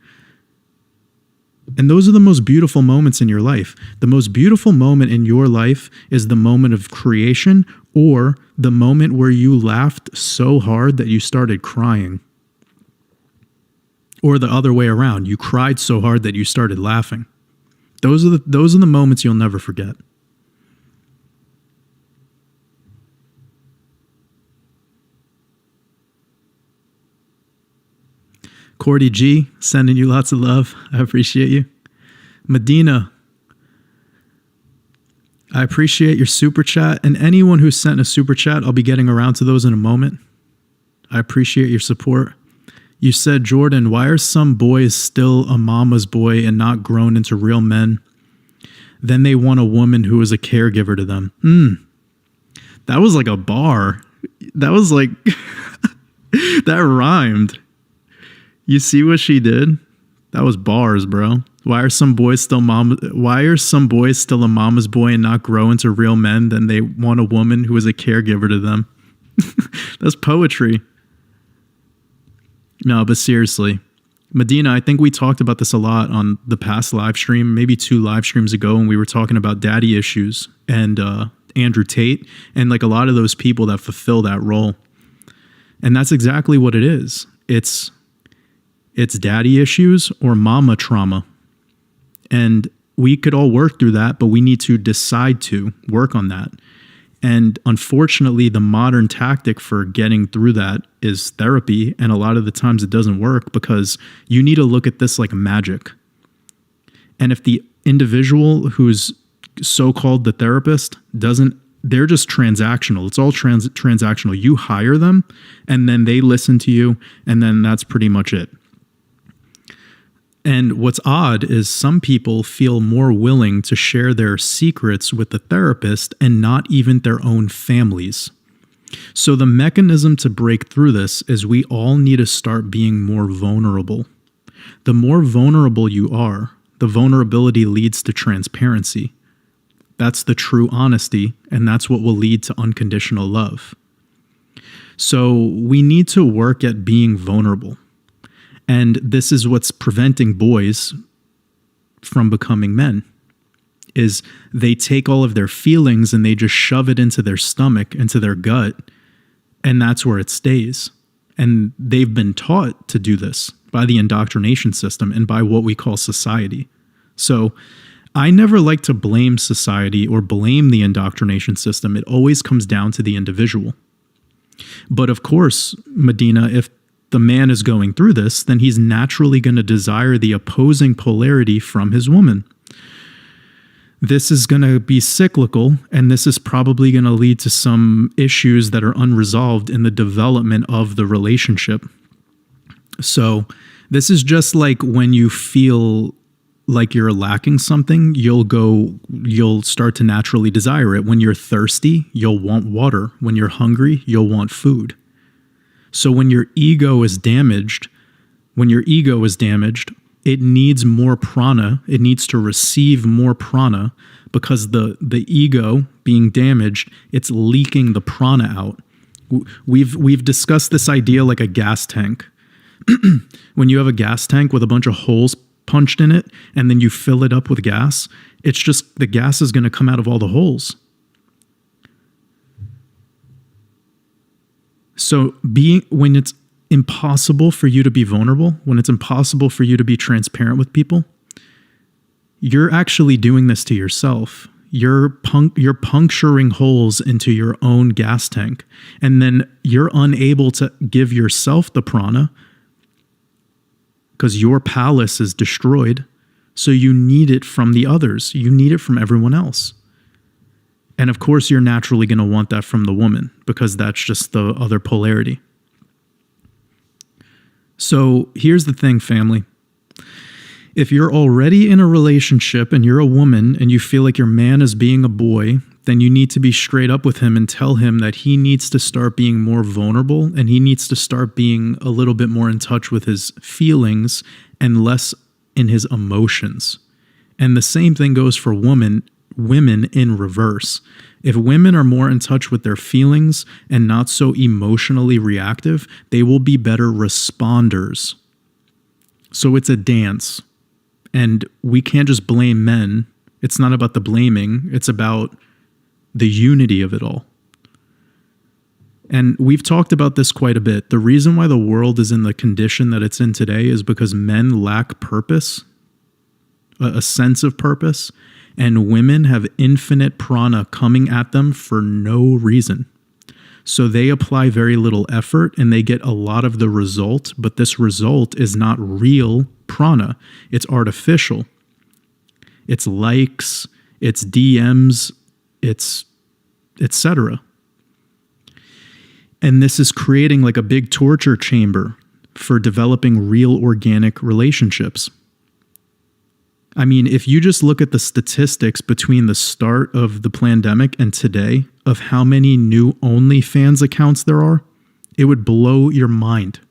And those are the most beautiful moments in your life. The most beautiful moment in your life is the moment of creation, or the moment where you laughed so hard that you started crying. Or the other way around, you cried so hard that you started laughing. Those are the moments you'll never forget. Cordy G, sending you lots of love. I appreciate you. Medina, I appreciate your super chat. And anyone who sent a super chat, I'll be getting around to those in a moment. I appreciate your support. You said, Jordan, why are some boys still a mama's boy and not grown into real men? Then they want a woman who is a caregiver to them. That was like a bar. That was like, that rhymed. You see what she did? That was bars, bro. Why are some boys still a mama's boy and not grow into real men? Then they want a woman who is a caregiver to them. That's poetry. No, but seriously, Medina, I think we talked about this a lot on the past live stream, maybe 2 live streams ago, when we were talking about daddy issues and Andrew Tate and like a lot of those people that fulfill that role. And that's exactly what it is. It's daddy issues or mama trauma. And we could all work through that, but we need to decide to work on that. And unfortunately, the modern tactic for getting through that is therapy. And a lot of the times it doesn't work because you need to look at this like magic. And if the individual who's so-called the therapist they're just transactional. It's all transactional. You hire them and then they listen to you and then that's pretty much it. And what's odd is some people feel more willing to share their secrets with the therapist and not even their own families. So the mechanism to break through this is we all need to start being more vulnerable. The more vulnerable you are, the vulnerability leads to transparency. That's the true honesty, and that's what will lead to unconditional love. So we need to work at being vulnerable. And this is what's preventing boys from becoming men, is they take all of their feelings and they just shove it into their stomach, into their gut, and that's where it stays. And they've been taught to do this by the indoctrination system and by what we call society. So I never like to blame society or blame the indoctrination system. It always comes down to the individual. But of course, Medina, if the man is going through this, then he's naturally going to desire the opposing polarity from his woman. This is going to be cyclical, and this is probably going to lead to some issues that are unresolved in the development of the relationship. So this is just like when you feel like you're lacking something, you'll start to naturally desire it. When you're thirsty, you'll want water. When you're hungry, you'll want food. So when your ego is damaged, it needs more prana. It needs to receive more prana because the ego being damaged, it's leaking the prana out. We've discussed this idea like a gas tank. When you have a gas tank with a bunch of holes punched in it and then you fill it up with gas, it's just the gas is going to come out of all the holes. So when it's impossible for you to be vulnerable, when it's impossible for you to be transparent with people, you're actually doing this to yourself. You're puncturing holes into your own gas tank, and then you're unable to give yourself the prana because your palace is destroyed. So you need it from the others. You need it from everyone else. And of course, you're naturally going to want that from the woman because that's just the other polarity. So here's the thing, family. If you're already in a relationship and you're a woman and you feel like your man is being a boy, then you need to be straight up with him and tell him that he needs to start being more vulnerable and he needs to start being a little bit more in touch with his feelings and less in his emotions. And the same thing goes for women in reverse. If women are more in touch with their feelings and not so emotionally reactive, they will be better responders. So it's a dance. And we can't just blame men. It's not about the blaming. It's about the unity of it all. And we've talked about this quite a bit. The reason why the world is in the condition that it's in today is because men lack purpose, a sense of purpose, and women have infinite prana coming at them for no reason. So they apply very little effort and they get a lot of the result, but this result is not real prana. It's artificial. It's likes, it's DMs, it's etc. And this is creating like a big torture chamber for developing real organic relationships. I mean, if you just look at the statistics between the start of the pandemic and today of how many new OnlyFans accounts there are, it would blow your mind.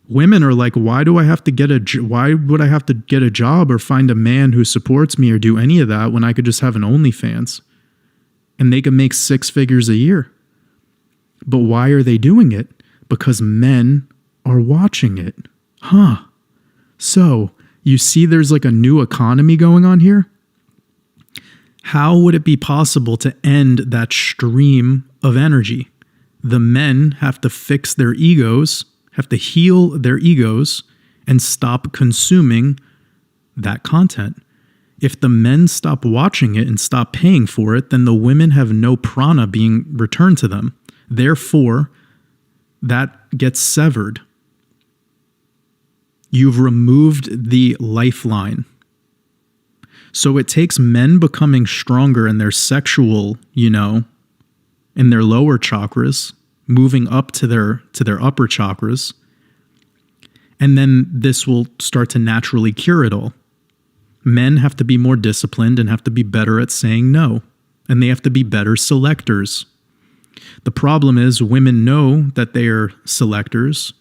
Women are like, why would I have to get a job or find a man who supports me or do any of that when I could just have an OnlyFans? And they can make 6 figures a year. But why are they doing it? Because men are watching it. So, you see there's like a new economy going on here? How would it be possible to end that stream of energy? The men have to fix their egos, have to heal their egos, and stop consuming that content. If the men stop watching it and stop paying for it, then the women have no prana being returned to them. Therefore, that gets severed. You've removed the lifeline. So it takes men becoming stronger in their sexual, in their lower chakras, moving up to their upper chakras. And then this will start to naturally cure it all. Men have to be more disciplined and have to be better at saying no. And they have to be better selectors. The problem is women know that they are selectors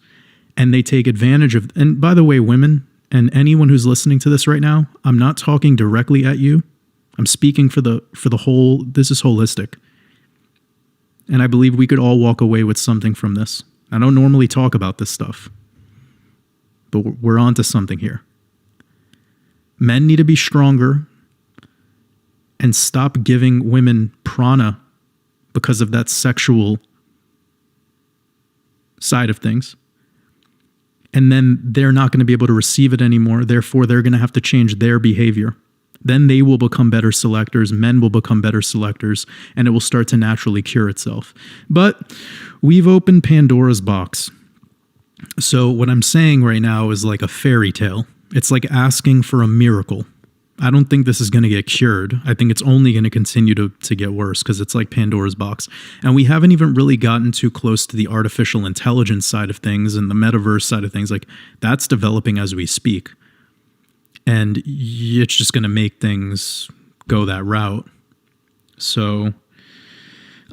and they take advantage of, and by the way, women and anyone who's listening to this right now, I'm not talking directly at you. I'm speaking for the whole, this is holistic. And I believe we could all walk away with something from this. I don't normally talk about this stuff, but we're on to something here. Men need to be stronger and stop giving women prana because of that sexual side of things. And then they're not going to be able to receive it anymore. Therefore, they're going to have to change their behavior. Then they will become better selectors. Men will become better selectors, and it will start to naturally cure itself. But we've opened Pandora's box. So what I'm saying right now is like a fairy tale. It's like asking for a miracle. I don't think this is going to get cured. I think it's only going to continue to get worse because it's like Pandora's box. And we haven't even really gotten too close to the artificial intelligence side of things and the metaverse side of things. Like that's developing as we speak. And it's just going to make things go that route. So,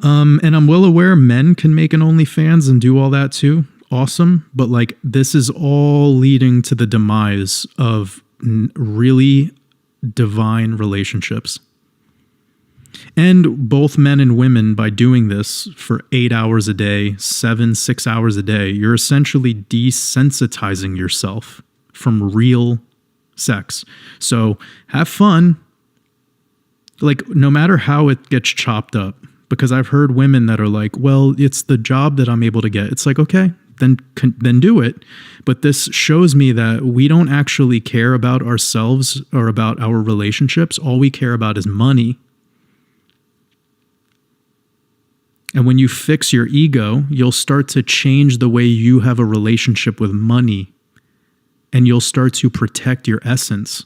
and I'm well aware men can make an OnlyFans and do all that too. Awesome. But like this is all leading to the demise of really divine relationships. And both men and women, by doing this for 8 hours a day, 6 hours a day, you're essentially desensitizing yourself from real sex. So have fun. Like, no matter how it gets chopped up, because I've heard women that are like, well, it's the job that I'm able to get. It's like, okay, then do it. But this shows me that we don't actually care about ourselves or about our relationships. All we care about is money. And when you fix your ego, you'll start to change the way you have a relationship with money. And you'll start to protect your essence.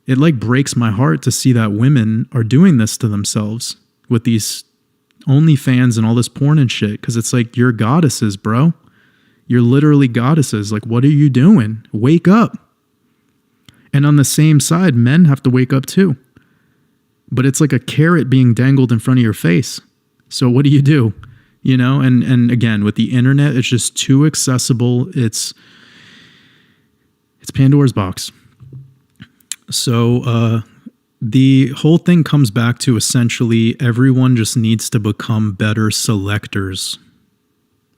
It like breaks my heart to see that women are doing this to themselves with these OnlyFans and all this porn and shit. Because it's like, you're goddesses, bro. You're literally goddesses. Like, what are you doing? Wake up. And on the same side, men have to wake up too. But it's like a carrot being dangled in front of your face. So what do? You know, and again, with the internet, it's just too accessible. It's Pandora's box. So the whole thing comes back to essentially everyone just needs to become better selectors.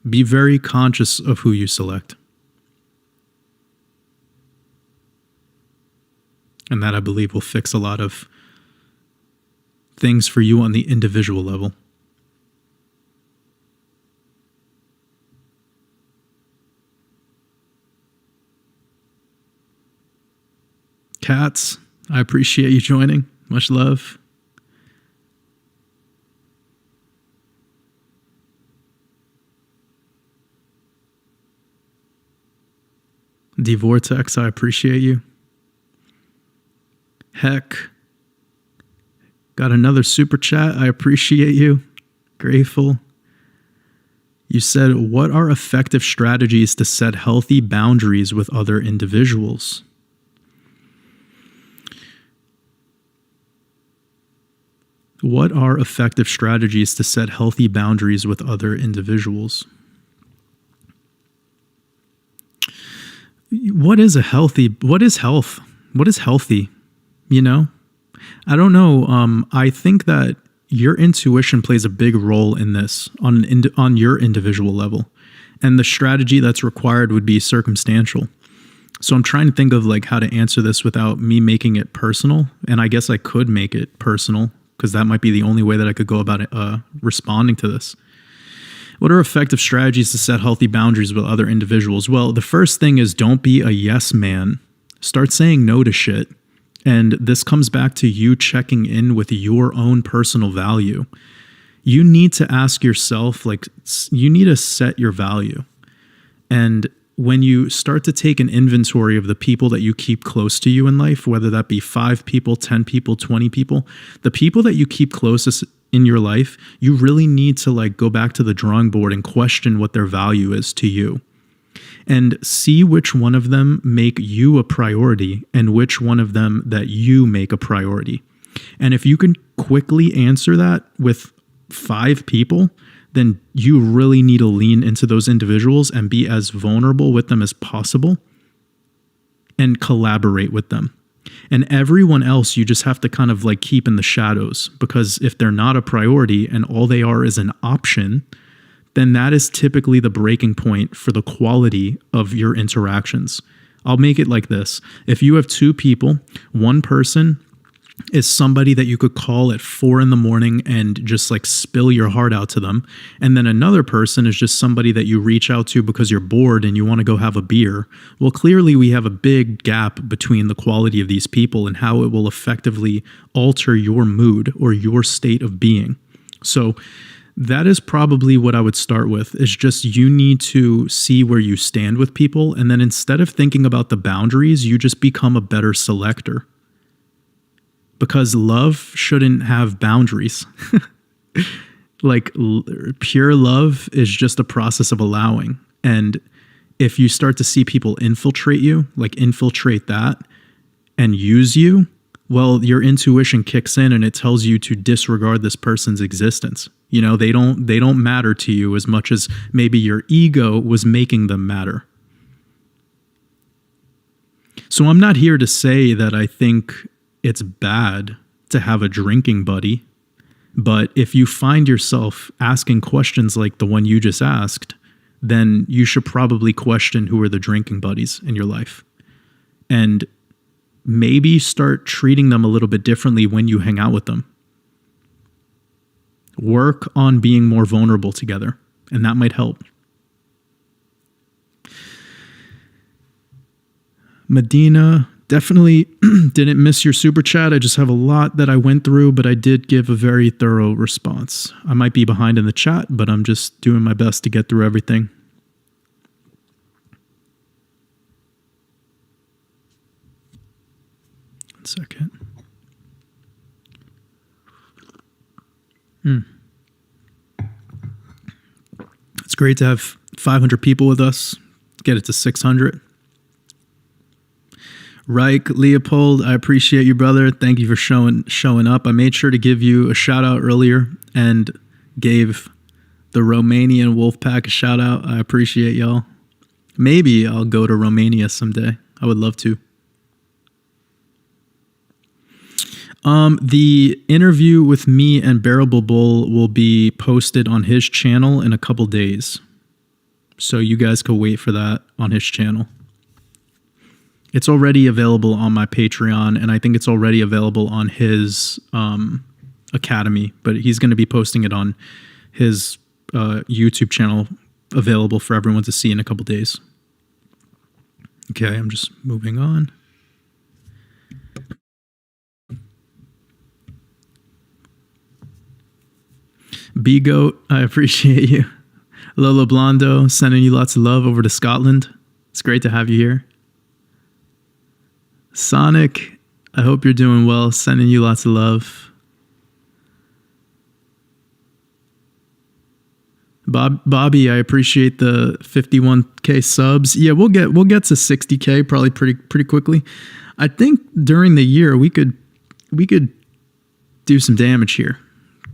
Be very conscious of who you select. And that, I believe, will fix a lot of things for you on the individual level. Cats, I appreciate you joining. Much love. D-Vortex, I appreciate you. Heck, got another super chat. I appreciate you. Grateful. You said, what are effective strategies to set healthy boundaries with other individuals? What are effective strategies to set healthy boundaries with other individuals? What is health? What is healthy? You know? I don't know. I think that your intuition plays a big role in this on your individual level. And the strategy that's required would be circumstantial. So I'm trying to think of like how to answer this without me making it personal. And I guess I could make it personal, because that might be the only way that I could go about it, responding to this. What are effective strategies to set healthy boundaries with other individuals? Well, the first thing is, don't be a yes man. Start saying no to shit. And this comes back to you checking in with your own personal value. You need to ask yourself, like, you need to set your value. And when you start to take an inventory of the people that you keep close to you in life, whether that be 5 people, 10 people, 20 people, the people that you keep closest in your life, you really need to like go back to the drawing board and question what their value is to you. And see which one of them make you a priority and which one of them that you make a priority. And if you can quickly answer that with 5 people, then you really need to lean into those individuals and be as vulnerable with them as possible and collaborate with them. And everyone else, you just have to kind of like keep in the shadows, because if they're not a priority and all they are is an option, then that is typically the breaking point for the quality of your interactions. I'll make it like this. If you have 2 people, one person is somebody that you could call at 4 a.m. and just like spill your heart out to them. And then another person is just somebody that you reach out to because you're bored and you want to go have a beer. Well, clearly we have a big gap between the quality of these people and how it will effectively alter your mood or your state of being. So that is probably what I would start with, is just you need to see where you stand with people. And then instead of thinking about the boundaries, you just become a better selector. Because love shouldn't have boundaries. Like pure love is just a process of allowing. And if you start to see people infiltrate you, like infiltrate that and use you, well, your intuition kicks in and it tells you to disregard this person's existence. You know, they don't matter to you as much as maybe your ego was making them matter. So I'm not here to say that I think it's bad to have a drinking buddy. But if you find yourself asking questions like the one you just asked, then you should probably question who are the drinking buddies in your life. And maybe start treating them a little bit differently when you hang out with them. Work on being more vulnerable together, and that might help. Medina, definitely didn't miss your super chat. I just have a lot that I went through, but I did give a very thorough response. I might be behind in the chat, but I'm just doing my best to get through everything. One second. It's great to have 500 people with us. Get it to 600. Reich Leopold, I appreciate you, brother. Thank you for showing up. I made sure to give you a shout out earlier and gave the Romanian Wolfpack a shout out. I appreciate y'all. Maybe I'll go to Romania someday. I would love to. The interview with me and Bearable Bull will be posted on his channel in a couple days. So you guys can wait for that on his channel. It's already available on my Patreon, and I think it's already available on his Academy, but he's going to be posting it on his YouTube channel, available for everyone to see in a couple days. Okay, I'm just moving on. B-Goat, I appreciate you. Lola Blondo, sending you lots of love over to Scotland. It's great to have you here. Sonic, I hope you're doing well. Sending you lots of love. Bobby, I appreciate the 51K subs. Yeah, we'll get to 60K probably pretty quickly. I think during the year we could do some damage here.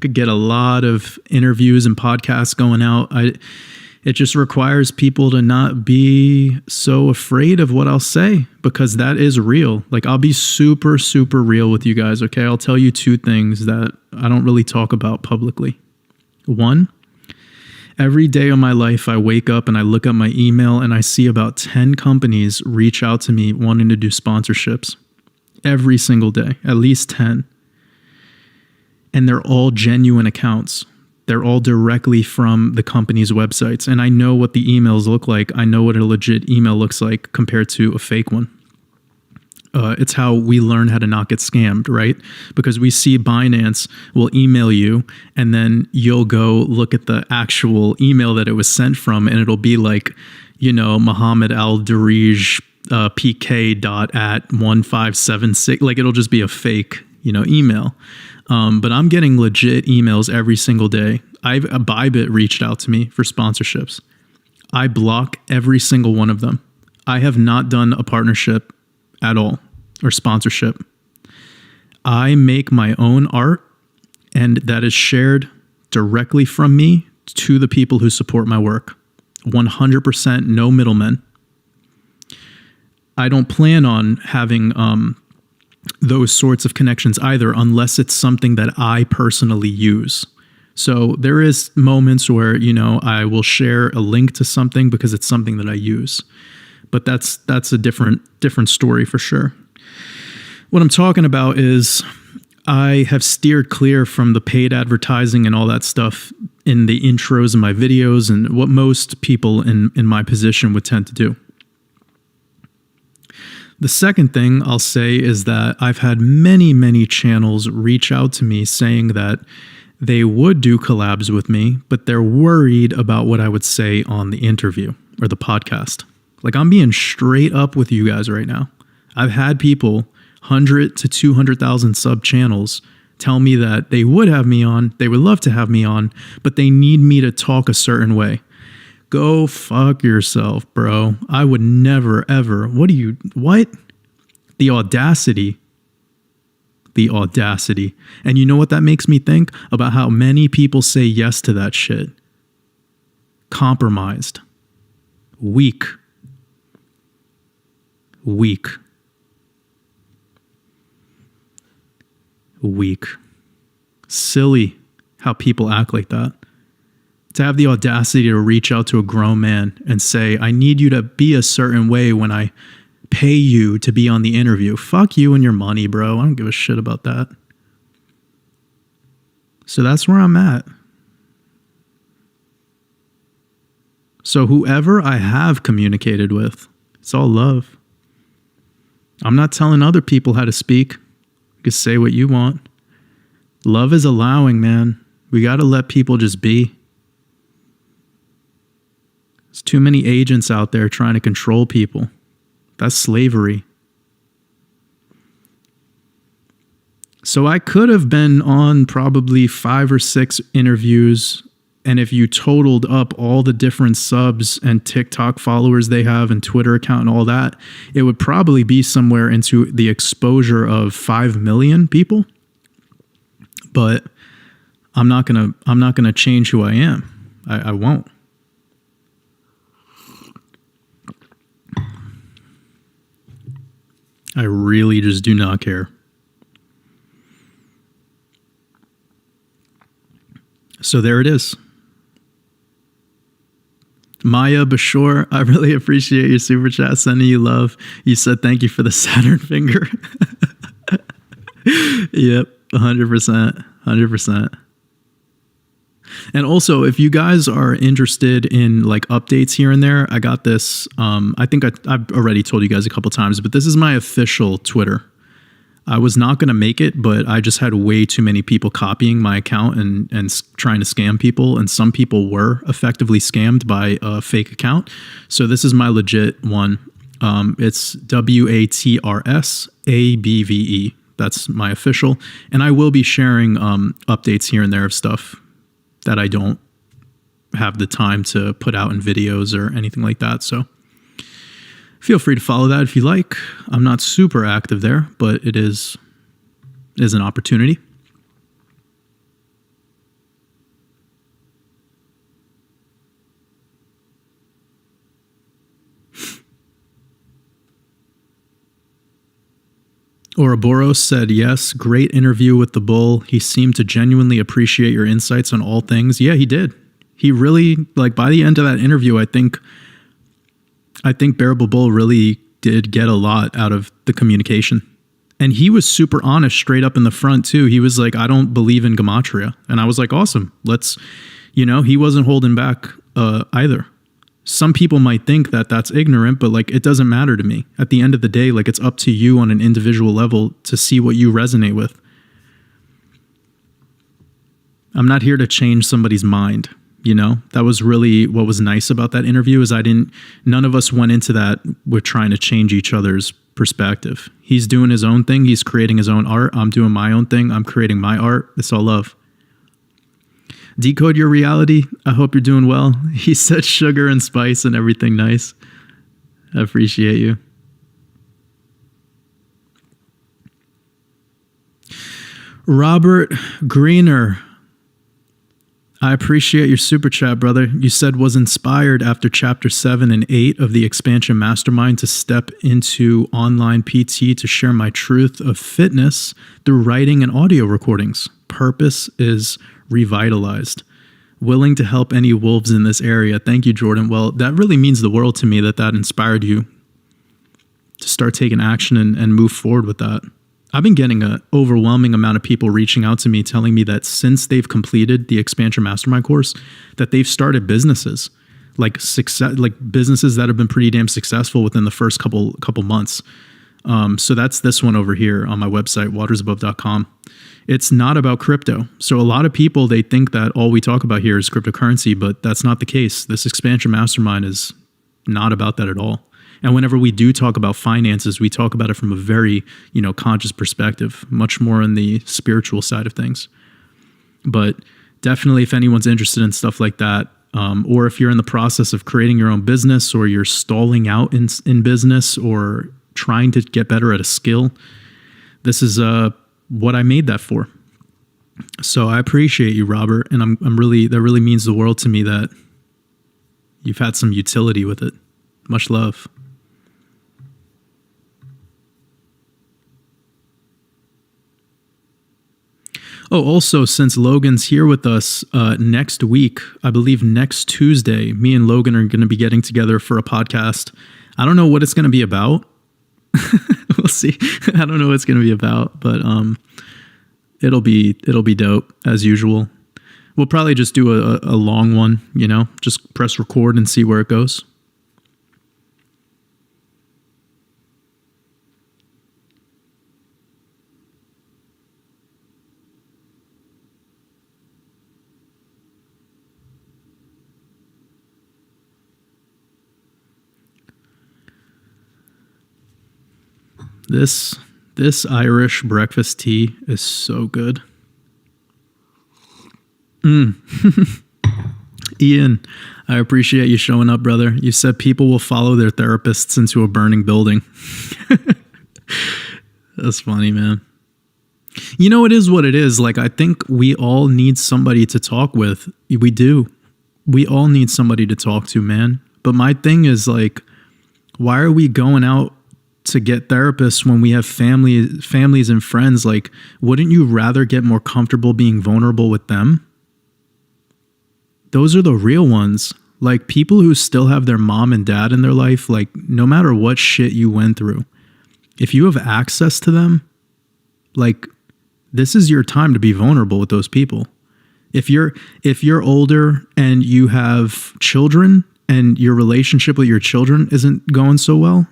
Could get a lot of interviews and podcasts going out. It just requires people to not be so afraid of what I'll say, because that is real. Like, I'll be super, super real with you guys, okay? I'll tell you two things that I don't really talk about publicly. One, every day of my life, I wake up and I look at my email and I see about 10 companies reach out to me wanting to do sponsorships. Every single day, at least 10. And they're all genuine accounts. They're all directly from the company's websites. And I know what the emails look like. I know what a legit email looks like compared to a fake one. It's how we learn how to not get scammed, right? Because we see Binance will email you, and then you'll go look at the actual email that it was sent from, and it'll be like, Muhammad Al-Darij pk.at1576. Like, it'll just be a fake, email. But I'm getting legit emails every single day. Bybit reached out to me for sponsorships. I block every single one of them. I have not done a partnership at all or sponsorship. I make my own art, and that is shared directly from me to the people who support my work. 100% no middlemen. I don't plan on having those sorts of connections either, unless it's something that I personally use. So there is moments where, I will share a link to something because it's something that I use. But that's a different story for sure. What I'm talking about is I have steered clear from the paid advertising and all that stuff in the intros of my videos and what most people in my position would tend to do. The second thing I'll say is that I've had many, many channels reach out to me saying that they would do collabs with me, but they're worried about what I would say on the interview or the podcast. Like, I'm being straight up with you guys right now. I've had people, 100 to 200,000 sub channels, tell me that they would have me on, they would love to have me on, but they need me to talk a certain way. Go fuck yourself, bro. I would never, ever. What? The audacity. The audacity. And you know what that makes me think? About how many people say yes to that shit. Compromised. Weak. Weak. Weak. Silly. how people act like that. To have the audacity to reach out to a grown man and say, I need you to be a certain way when I pay you to be on the interview. Fuck you and your money, bro. I don't give a shit about that. So that's where I'm at. So whoever I have communicated with, it's all love. I'm not telling other people how to speak. You can say what you want. Love is allowing, man. We got to let people just be. There's too many agents out there trying to control people. That's slavery. So I could have been on probably 5 or 6 interviews. And if you totaled up all the different subs and TikTok followers they have and Twitter account and all that, it would probably be somewhere into the exposure of 5 million people. But I'm not gonna change who I am. I won't. I really just do not care. So there it is. Maya Bashor, I really appreciate your super chat. Sending you love. You said thank you for the Saturn finger. Yep, 100%. 100%. And also, if you guys are interested in like updates here and there, I got this. I think I've already told you guys a couple times, but this is my official Twitter. I was not going to make it, but I just had way too many people copying my account and trying to scam people. And some people were effectively scammed by a fake account. So this is my legit one. It's WatersAbove. That's my official. And I will be sharing updates here and there of stuff that I don't have the time to put out in videos or anything like that. So feel free to follow that if you like. I'm not super active there, but it is an opportunity. Ouroboros said, yes, great interview with the bull. He seemed to genuinely appreciate your insights on all things. Yeah, he did. He really, like, by the end of that interview, I think Bearable Bull really did get a lot out of the communication. And he was super honest straight up in the front too. He was like, I don't believe in gematria. And I was like, awesome. Let's, he wasn't holding back either. Some people might think that that's ignorant, but like, it doesn't matter to me. At the end of the day, like, it's up to you on an individual level to see what you resonate with. I'm not here to change somebody's mind. That was really what was nice about that interview is none of us went into that with trying to change each other's perspective. He's doing his own thing. He's creating his own art. I'm doing my own thing. I'm creating my art. It's all love. Decode your reality. I hope you're doing well. He said sugar and spice and everything nice. I appreciate you. Robert Greener. I appreciate your super chat, brother. You said was inspired after chapter 7 and 8 of the expansion mastermind to step into online PT to share my truth of fitness through writing and audio recordings. Purpose is revitalized. Willing to help any wolves in this area. Thank you, Jordan. Well, that really means the world to me that inspired you to start taking action and move forward with that. I've been getting an overwhelming amount of people reaching out to me telling me that since they've completed the expansion mastermind course, that they've started businesses, like businesses that have been pretty damn successful within the first couple months. So that's this one over here on my website, WatersAbove.com. It's not about crypto. So a lot of people, they think that all we talk about here is cryptocurrency, but that's not the case. This expansion mastermind is not about that at all. And whenever we do talk about finances, we talk about it from a very, conscious perspective, much more on the spiritual side of things. But definitely, if anyone's interested in stuff like that, or if you're in the process of creating your own business, or you're stalling out in business, or trying to get better at a skill, this is what I made that for. So I appreciate you, Robert, and that really means the world to me that you've had some utility with it. Much love. Oh, also, since Logan's here with us next week, I believe next Tuesday, me and Logan are going to be getting together for a podcast. I don't know what it's going to be about. We'll see. I don't know what it's going to be about, but it'll be dope as usual. We'll probably just do a long one, you know, just press record and see where it goes. This Irish breakfast tea is so good. Ian, I appreciate you showing up, brother. You said people will follow their therapists into a burning building. That's funny, man. You know, it is what it is. Like, I think we all need somebody to talk with. We do. We all need somebody to talk to, man. But my thing is, like, why are we going out to get therapists when we have families and friends? Like, wouldn't you rather get more comfortable being vulnerable with them? Those are the real ones. Like, people who still have their mom and dad in their life, like, no matter what shit you went through, if you have access to them, like, this is your time to be vulnerable with those people. If you're older and you have children and your relationship with your children isn't going so well,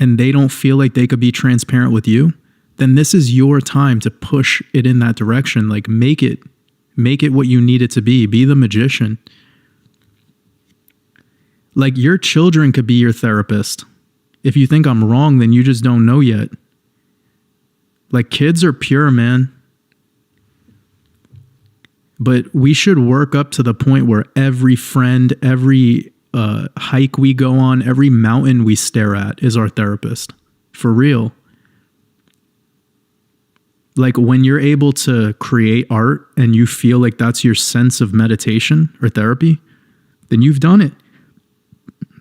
and they don't feel like they could be transparent with you, then this is your time to push it in that direction. Like, make it what you need it to be. Be the magician. Like, your children could be your therapist. If you think I'm wrong, then you just don't know yet. Like, kids are pure, man. But we should work up to the point where every friend, every hike we go on, every mountain we stare at is our therapist. For real. Like, when you're able to create art and you feel like that's your sense of meditation or therapy, then you've done it.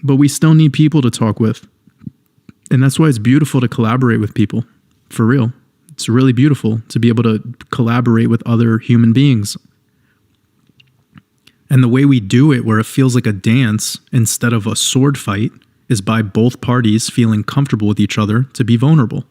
But we still need people to talk with. And that's why it's beautiful to collaborate with people. For real. It's really beautiful to be able to collaborate with other human beings. And the way we do it, where it feels like a dance instead of a sword fight, is by both parties feeling comfortable with each other to be vulnerable.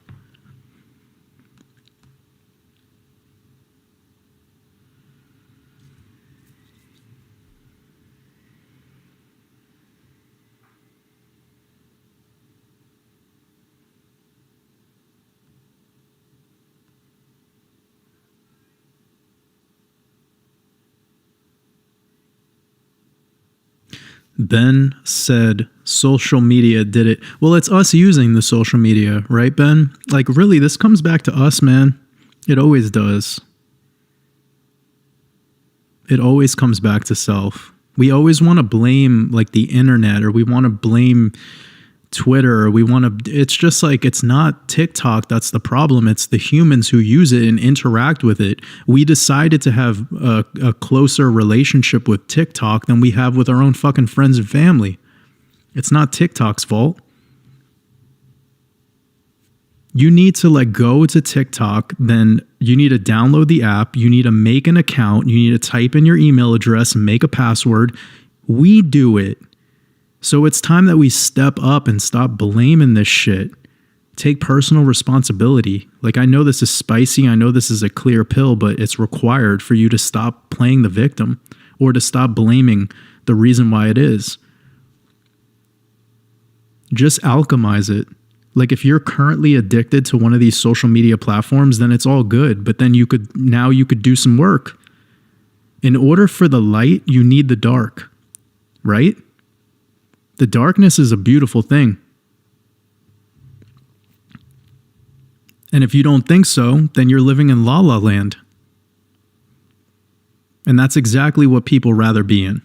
Ben said social media did it. Well, it's us using the social media, right, Ben? Like, really, this comes back to us, man. It always does. It always comes back to self. We always want to blame, like, the internet, or we want to blame Twitter, or we want to, it's just like, it's not TikTok that's the problem. It's the humans who use it and interact with it. We decided to have a closer relationship with TikTok than we have with our own fucking friends and family. It's not TikTok's fault. You need to, like, go to TikTok, then you need to download the app, you need to make an account, you need to type in your email address and make a password. We do it. So it's time that we step up and stop blaming this shit. Take personal responsibility. Like, I know this is spicy, I know this is a clear pill, but it's required for you to stop playing the victim or to stop blaming the reason why it is. Just alchemize it. Like, if you're currently addicted to one of these social media platforms, then it's all good. But then you could do some work. In order for the light, you need the dark, right? The darkness is a beautiful thing. And if you don't think so, then you're living in La La Land. And that's exactly what people rather be in.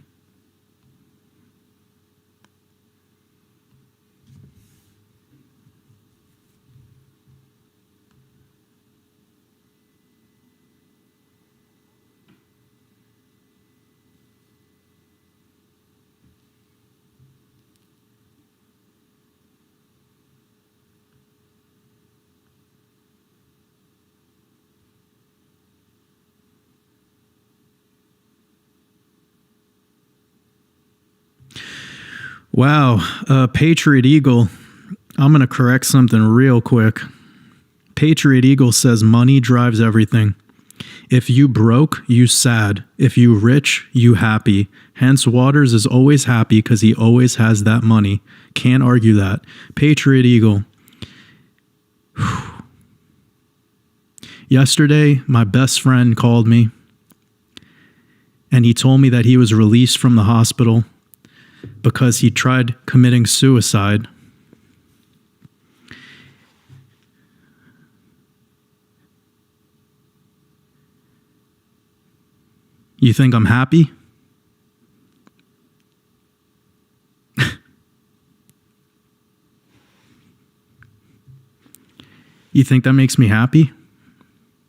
Wow. Patriot Eagle. I'm going to correct something real quick. Patriot Eagle says money drives everything. If you broke, you sad. If you rich, you happy. Hence, Waters is always happy because he always has that money. Can't argue that. Patriot Eagle. Yesterday, my best friend called me and he told me that he was released from the hospital because he tried committing suicide. You think I'm happy? You think that makes me happy?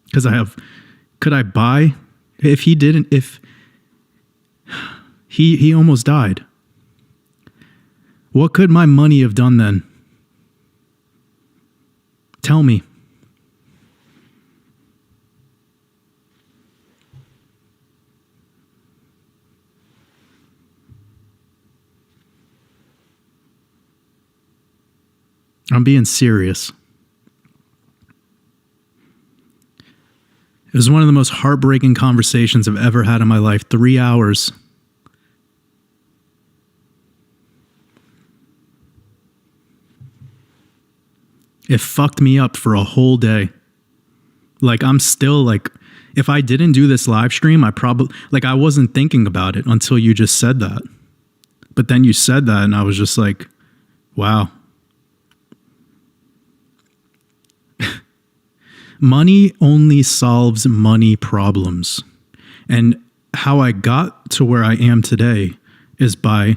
Because could I buy? If he didn't, if he almost died. What could my money have done then? Tell me. I'm being serious. It was one of the most heartbreaking conversations I've ever had in my life. 3 hours. It fucked me up for a whole day. Like, I'm still like, if I didn't do this live stream, I wasn't thinking about it until you just said that. But then you said that and I was just like, wow. Money only solves money problems. And how I got to where I am today is by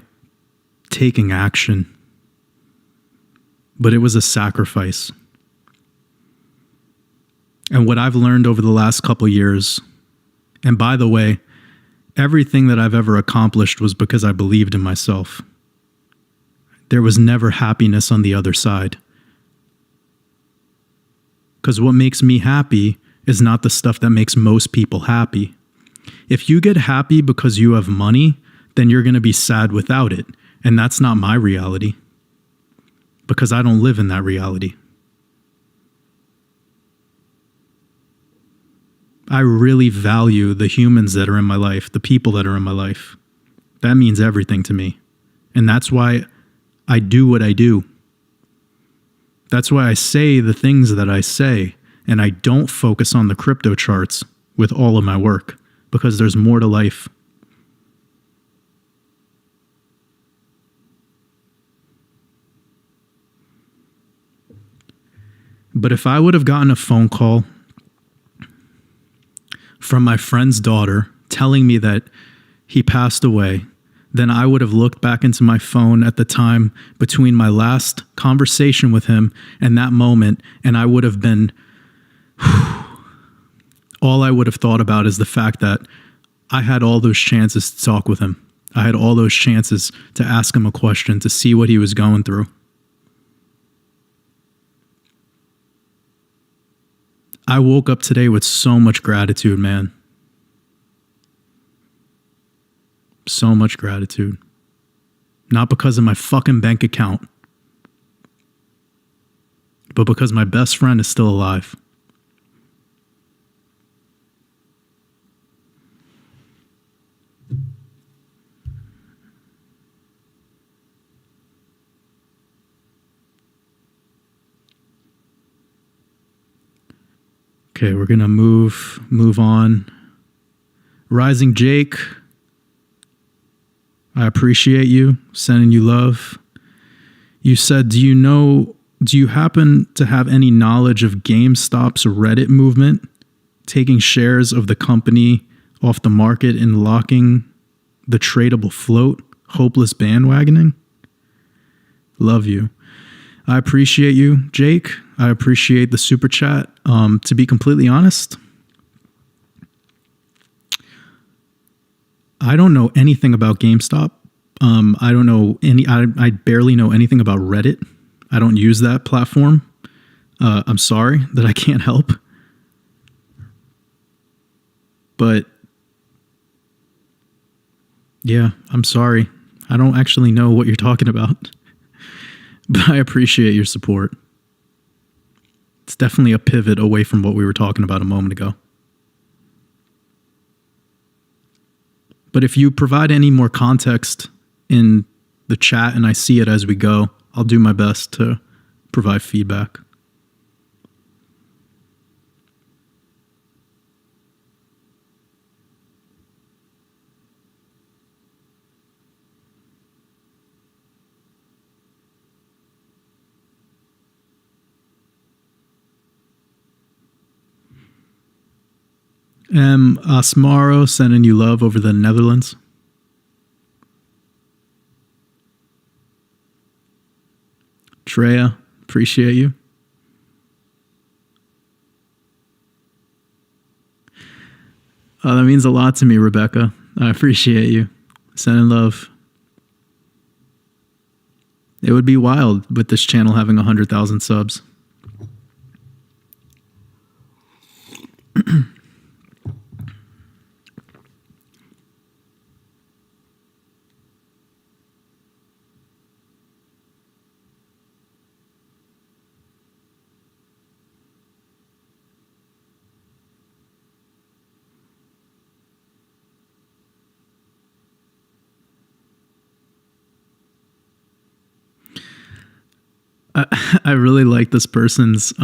taking action. But it was a sacrifice. And what I've learned over the last couple years, and by the way, everything that I've ever accomplished was because I believed in myself. There was never happiness on the other side. Because what makes me happy is not the stuff that makes most people happy. If you get happy because you have money, then you're going to be sad without it. And that's not my reality. Because I don't live in that reality. I really value the humans that are in my life, the people that are in my life. That means everything to me. And that's why I do what I do. That's why I say the things that I say, and I don't focus on the crypto charts with all of my work, because there's more to life. But if I would have gotten a phone call from my friend's daughter telling me that he passed away, then I would have looked back into my phone at the time between my last conversation with him and that moment, and I would have been, all I would have thought about is the fact that I had all those chances to talk with him. I had all those chances to ask him a question, to see what he was going through. I woke up today with so much gratitude, man. So much gratitude. Not because of my fucking bank account, but because my best friend is still alive. Okay, we're gonna move on. Rising Jake, I appreciate you, sending you love. You said, do you happen to have any knowledge of GameStop's Reddit movement, taking shares of the company off the market and locking the tradable float, hopeless bandwagoning? Love you. I appreciate you, Jake. I appreciate the super chat. To be completely honest, I don't know anything about GameStop. I don't know I barely know anything about Reddit. I don't use that platform. I'm sorry that I can't help. But yeah, I'm sorry. I don't actually know what you're talking about, but I appreciate your support. It's definitely a pivot away from what we were talking about a moment ago. But if you provide any more context in the chat and I see it as we go, I'll do my best to provide feedback. Asmaro sending you love over the Netherlands. Treya, appreciate you. That means a lot to me, Rebecca. I appreciate you. Sending love. It would be wild with this channel having 100,000 subs. I really like this person's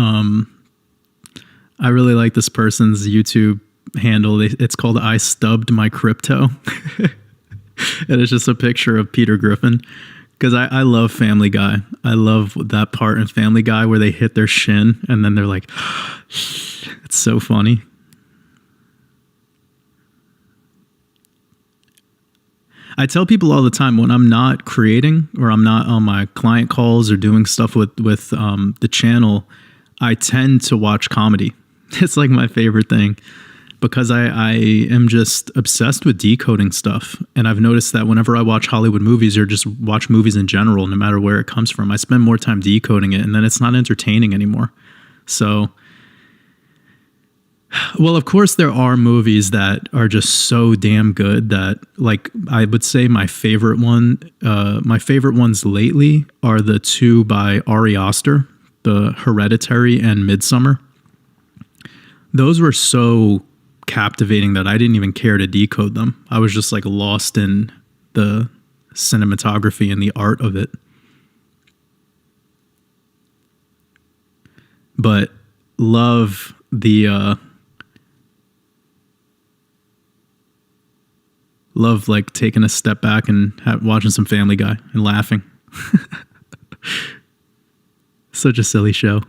YouTube handle. It's called I Stubbed My Crypto. And it's just a picture of Peter Griffin. Because I love Family Guy. I love that part in Family Guy where they hit their shin and then they're like, it's so funny. I tell people all the time when I'm not creating or I'm not on my client calls or doing stuff with the channel, I tend to watch comedy. It's like my favorite thing because I am just obsessed with decoding stuff. And I've noticed that whenever I watch Hollywood movies or just watch movies in general, no matter where it comes from, I spend more time decoding it and then it's not entertaining anymore. So, well, of course, there are movies that are just so damn good that, like, I would say my favorite ones lately are the two by Ari Aster, the Hereditary and Midsummer. Those were so captivating that I didn't even care to decode them. I was just like lost in the cinematography and the art of it. But love the love like taking a step back and watching some Family Guy and laughing. Such a silly show.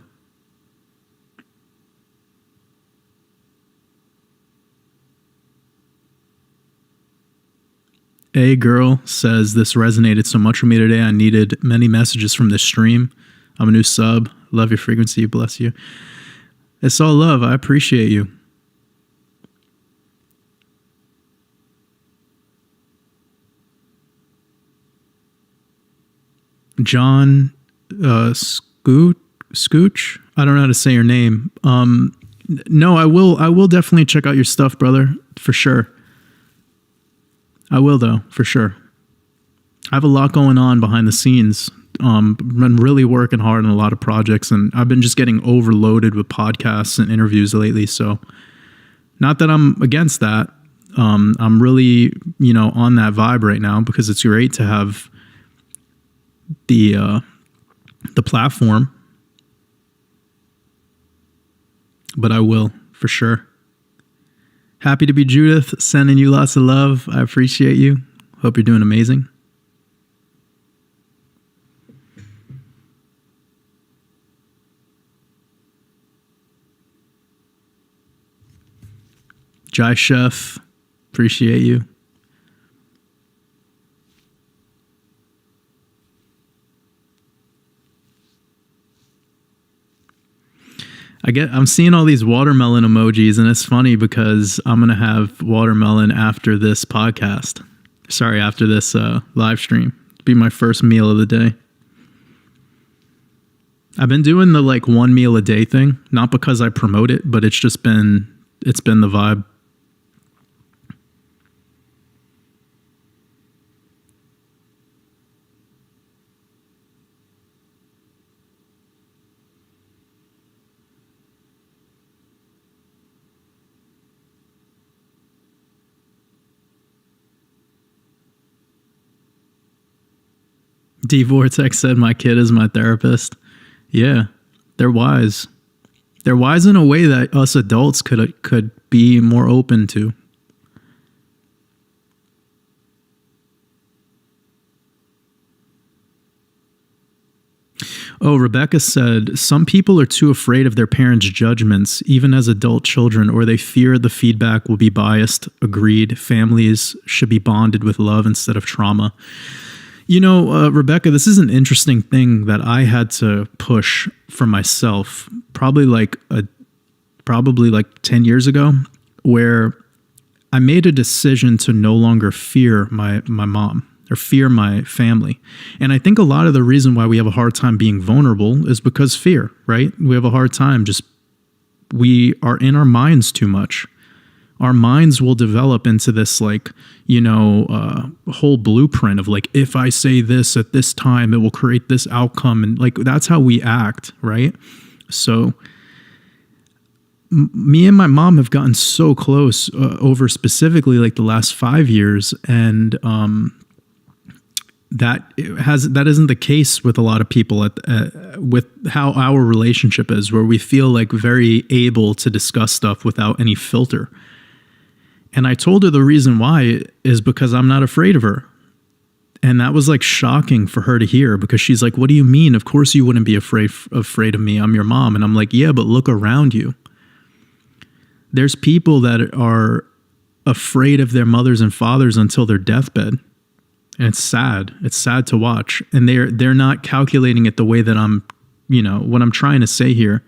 A girl says, this resonated so much with me today. I needed many messages from this stream. I'm a new sub. Love your frequency. Bless you. It's all love. I appreciate you. John Scooch. I don't know how to say your name. No, I will definitely check out your stuff, brother, for sure. I will, though, for sure. I have a lot going on behind the scenes. Been really working hard on a lot of projects, and I've been just getting overloaded with podcasts and interviews lately. So, not that I'm against that. I'm really, on that vibe right now because it's great to have the platform. But I will, for sure. Happy to be Judith, sending you lots of love. I appreciate you. Hope you're doing amazing. Jai Chef, appreciate you. I'm seeing all these watermelon emojis, and it's funny because I'm going to have watermelon after this podcast. Sorry, after this live stream. It'll be my first meal of the day. I've been doing the like one meal a day thing, not because I promote it, but it's been the vibe. D Vortex said my kid is my therapist. Yeah, they're wise. They're wise in a way that us adults could be more open to. Oh, Rebecca said, some people are too afraid of their parents' judgments, even as adult children, or they fear the feedback will be biased. Agreed. Families should be bonded with love instead of trauma. You know, Rebecca, this is an interesting thing that I had to push for myself, probably like 10 years ago, where I made a decision to no longer fear my mom or fear my family. And I think a lot of the reason why we have a hard time being vulnerable is because fear, right? We have a hard time we are in our minds too much. Our minds will develop into this whole blueprint of like, if I say this at this time, it will create this outcome. And like, that's how we act, right? So me and my mom have gotten so close over specifically like the last 5 years. And that isn't the case with a lot of people with how our relationship is, where we feel like very able to discuss stuff without any filter. And I told her the reason why is because I'm not afraid of her. And that was like shocking for her to hear, because she's like, what do you mean? Of course you wouldn't be afraid of me. I'm your mom. And I'm like, yeah, but look around you. There's people that are afraid of their mothers and fathers until their deathbed. And it's sad. It's sad to watch. And they're not calculating it the way that what I'm trying to say here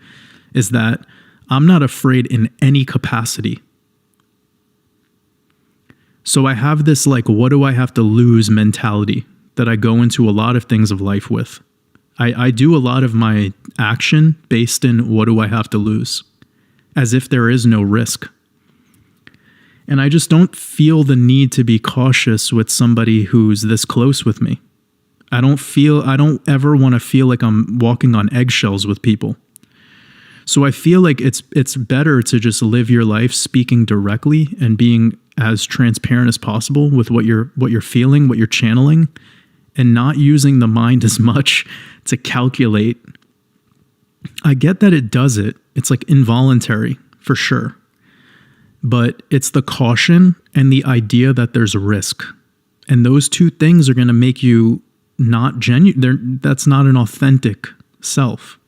is that I'm not afraid in any capacity. So I have this like, what do I have to lose mentality that I go into a lot of things of life with. I do a lot of my action based in what do I have to lose, as if there is no risk. And I just don't feel the need to be cautious with somebody who's this close with me. I don't ever want to feel like I'm walking on eggshells with people. So I feel like it's better to just live your life speaking directly and being as transparent as possible with what you're feeling, what you're channeling, and not using the mind as much to calculate. I get that it does it. It's like involuntary for sure. But it's the caution and the idea that there's risk. And those two things are going to make you not genuine. That's not an authentic self.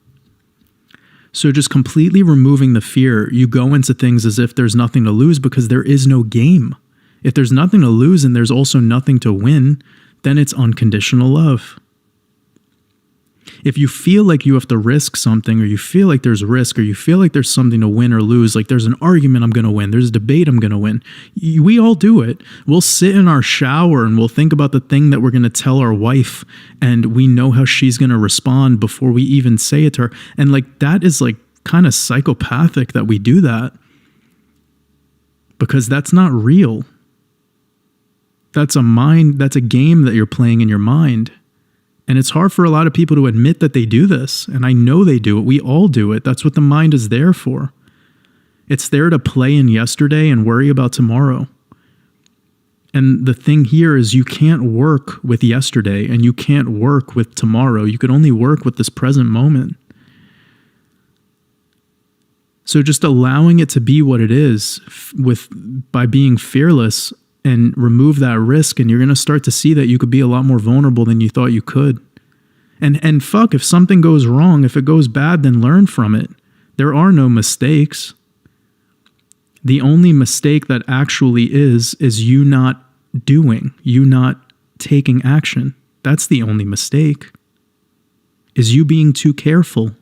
So just completely removing the fear, you go into things as if there's nothing to lose, because there is no game. If there's nothing to lose and there's also nothing to win, then it's unconditional love. If you feel like you have to risk something, or you feel like there's risk, or you feel like there's something to win or lose, like there's an argument I'm going to win, there's a debate I'm going to win, we all do it. We'll sit in our shower and we'll think about the thing that we're going to tell our wife, and we know how she's going to respond before we even say it to her. And like, that is like kind of psychopathic that we do that, because that's not real. That's a game that you're playing in your mind. And it's hard for a lot of people to admit that they do this. And I know they do it. We all do it. That's what the mind is there for. It's there to play in yesterday and worry about tomorrow. And the thing here is, you can't work with yesterday and you can't work with tomorrow. You can only work with this present moment. So just allowing it to be what it is by being fearless, and remove that risk, and you're going to start to see that you could be a lot more vulnerable than you thought you could. And fuck, if something goes wrong, if it goes bad, then learn from it. There are no mistakes. The only mistake that actually is you not doing, you not taking action. That's the only mistake, is you being too careful.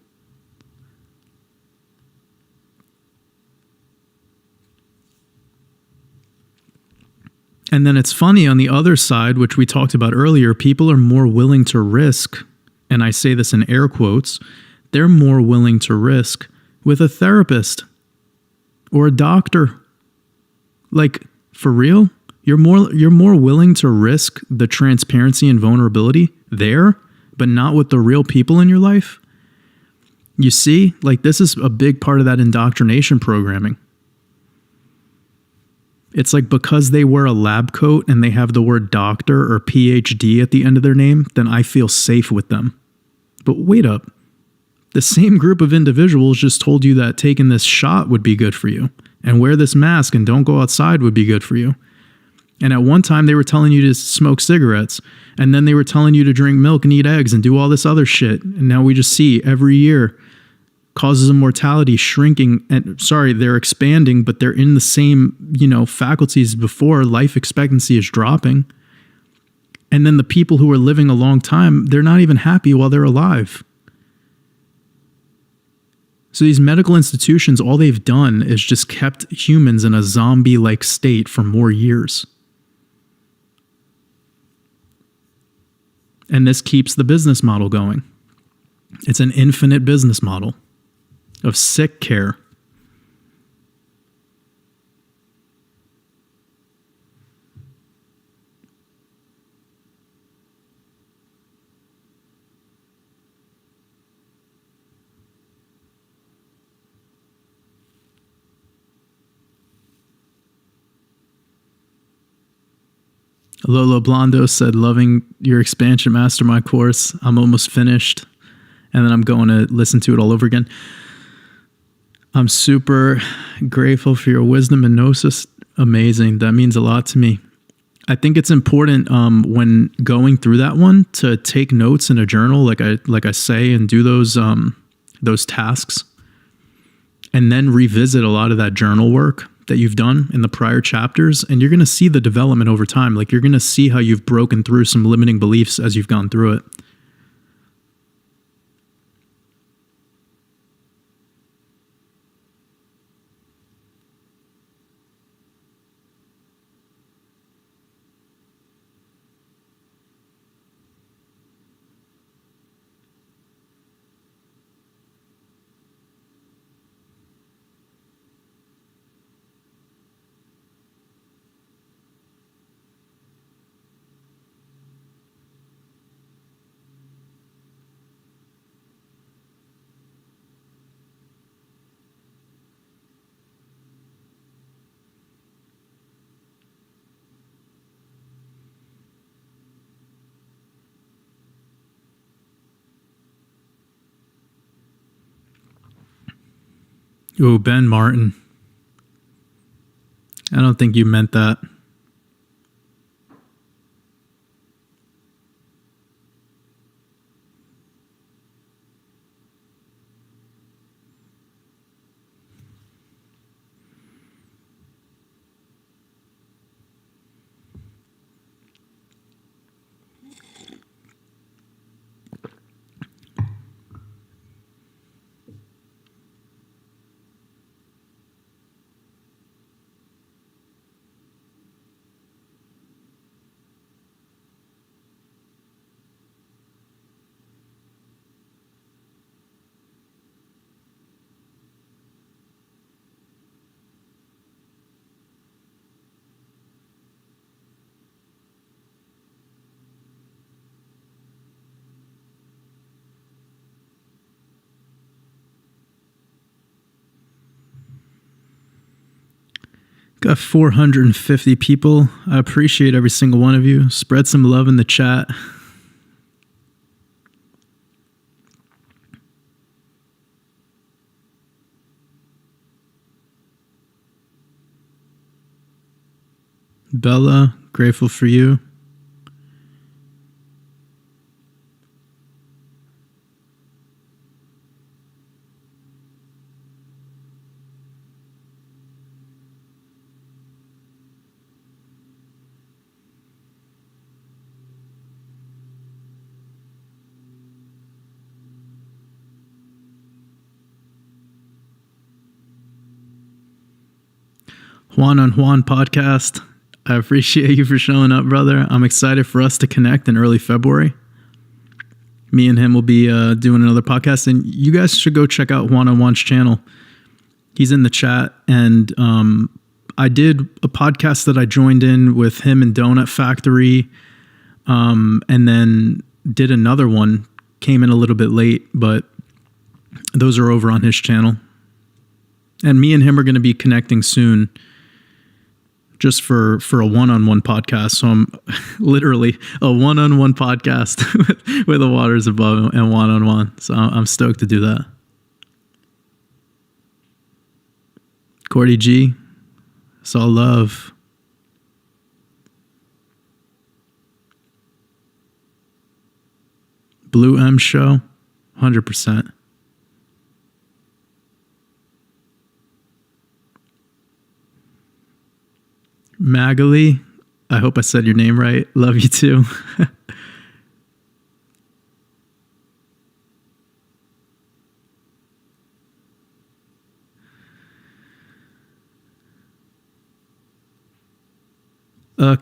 And then it's funny on the other side, which we talked about earlier, people are more willing to risk, and I say this in air quotes, they're more willing to risk with a therapist or a doctor. Like, for real? You're more willing to risk the transparency and vulnerability there, but not with the real people in your life? You see, like, this is a big part of that indoctrination programming. It's like because they wear a lab coat and they have the word doctor or PhD at the end of their name, then I feel safe with them. But wait up. The same group of individuals just told you that taking this shot would be good for you, and wear this mask and don't go outside would be good for you. And at one time they were telling you to smoke cigarettes, and then they were telling you to drink milk and eat eggs and do all this other shit. And now we just see every year causes of mortality shrinking, and they're expanding, but they're in the same, faculties before. Life expectancy is dropping. And then the people who are living a long time, they're not even happy while they're alive. So these medical institutions, all they've done is just kept humans in a zombie-like state for more years. And this keeps the business model going. It's an infinite business model of sick care. Lolo Blondo said, loving your expansion mastermind course. I'm almost finished, and then I'm going to listen to it all over again. I'm super grateful for your wisdom and gnosis. Amazing. That means a lot to me. I think it's important when going through that one to take notes in a journal, like I say, and do those tasks, and then revisit a lot of that journal work that you've done in the prior chapters, and you're going to see the development over time. Like, you're going to see how you've broken through some limiting beliefs as you've gone through it. Oh, Ben Martin. I don't think you meant that. Got 450 people. I appreciate every single one of you. Spread some love in the chat. Bella, grateful for you. Juan on Juan podcast. I appreciate you for showing up, brother. I'm excited for us to connect in early February. Me and him will be doing another podcast, and you guys should go check out Juan on Juan's channel. He's in the chat, and I did a podcast that I joined in with him and Donut Factory, and then did another one. Came in a little bit late, but those are over on his channel. And me and him are going to be connecting soon. just for a one-on-one podcast. So I'm literally a one-on-one podcast with a Waters Above and one-on-one. So I'm stoked to do that. Cordy G, it's all love. Blue M show, 100%. Magali, I hope I said your name right. Love you too.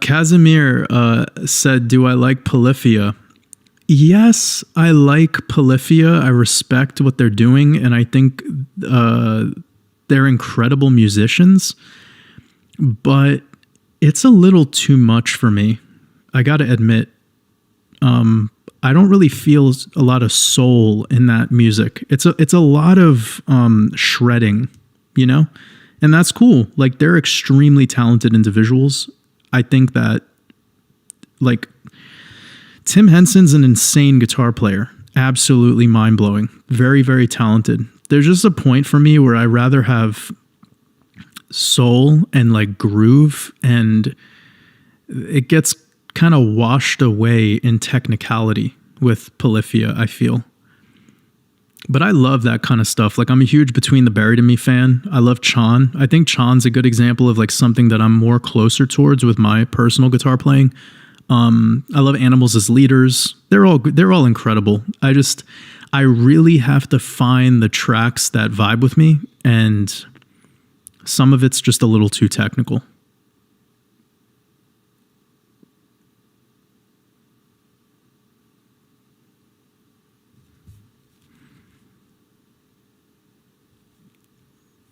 Casimir said, do I like Polyphia? Yes, I like Polyphia. I respect what they're doing, and I think they're incredible musicians, but it's a little too much for me. I gotta admit, I don't really feel a lot of soul in that music. It's a lot of shredding, you know, and that's cool. Like, they're extremely talented individuals. I think that, like, Tim Henson's an insane guitar player, absolutely mind blowing, very, very talented. There's just a point for me where I rather have soul and like groove, and it gets kind of washed away in technicality with Polyphia, I feel. But I love that kind of stuff. Like, I'm a huge Between the Buried and Me fan. I love Chan. I think Chan's a good example of like something that I'm more closer towards with my personal guitar playing. I love Animals as Leaders. They're all incredible. I really have to find the tracks that vibe with me, and some of it's just a little too technical.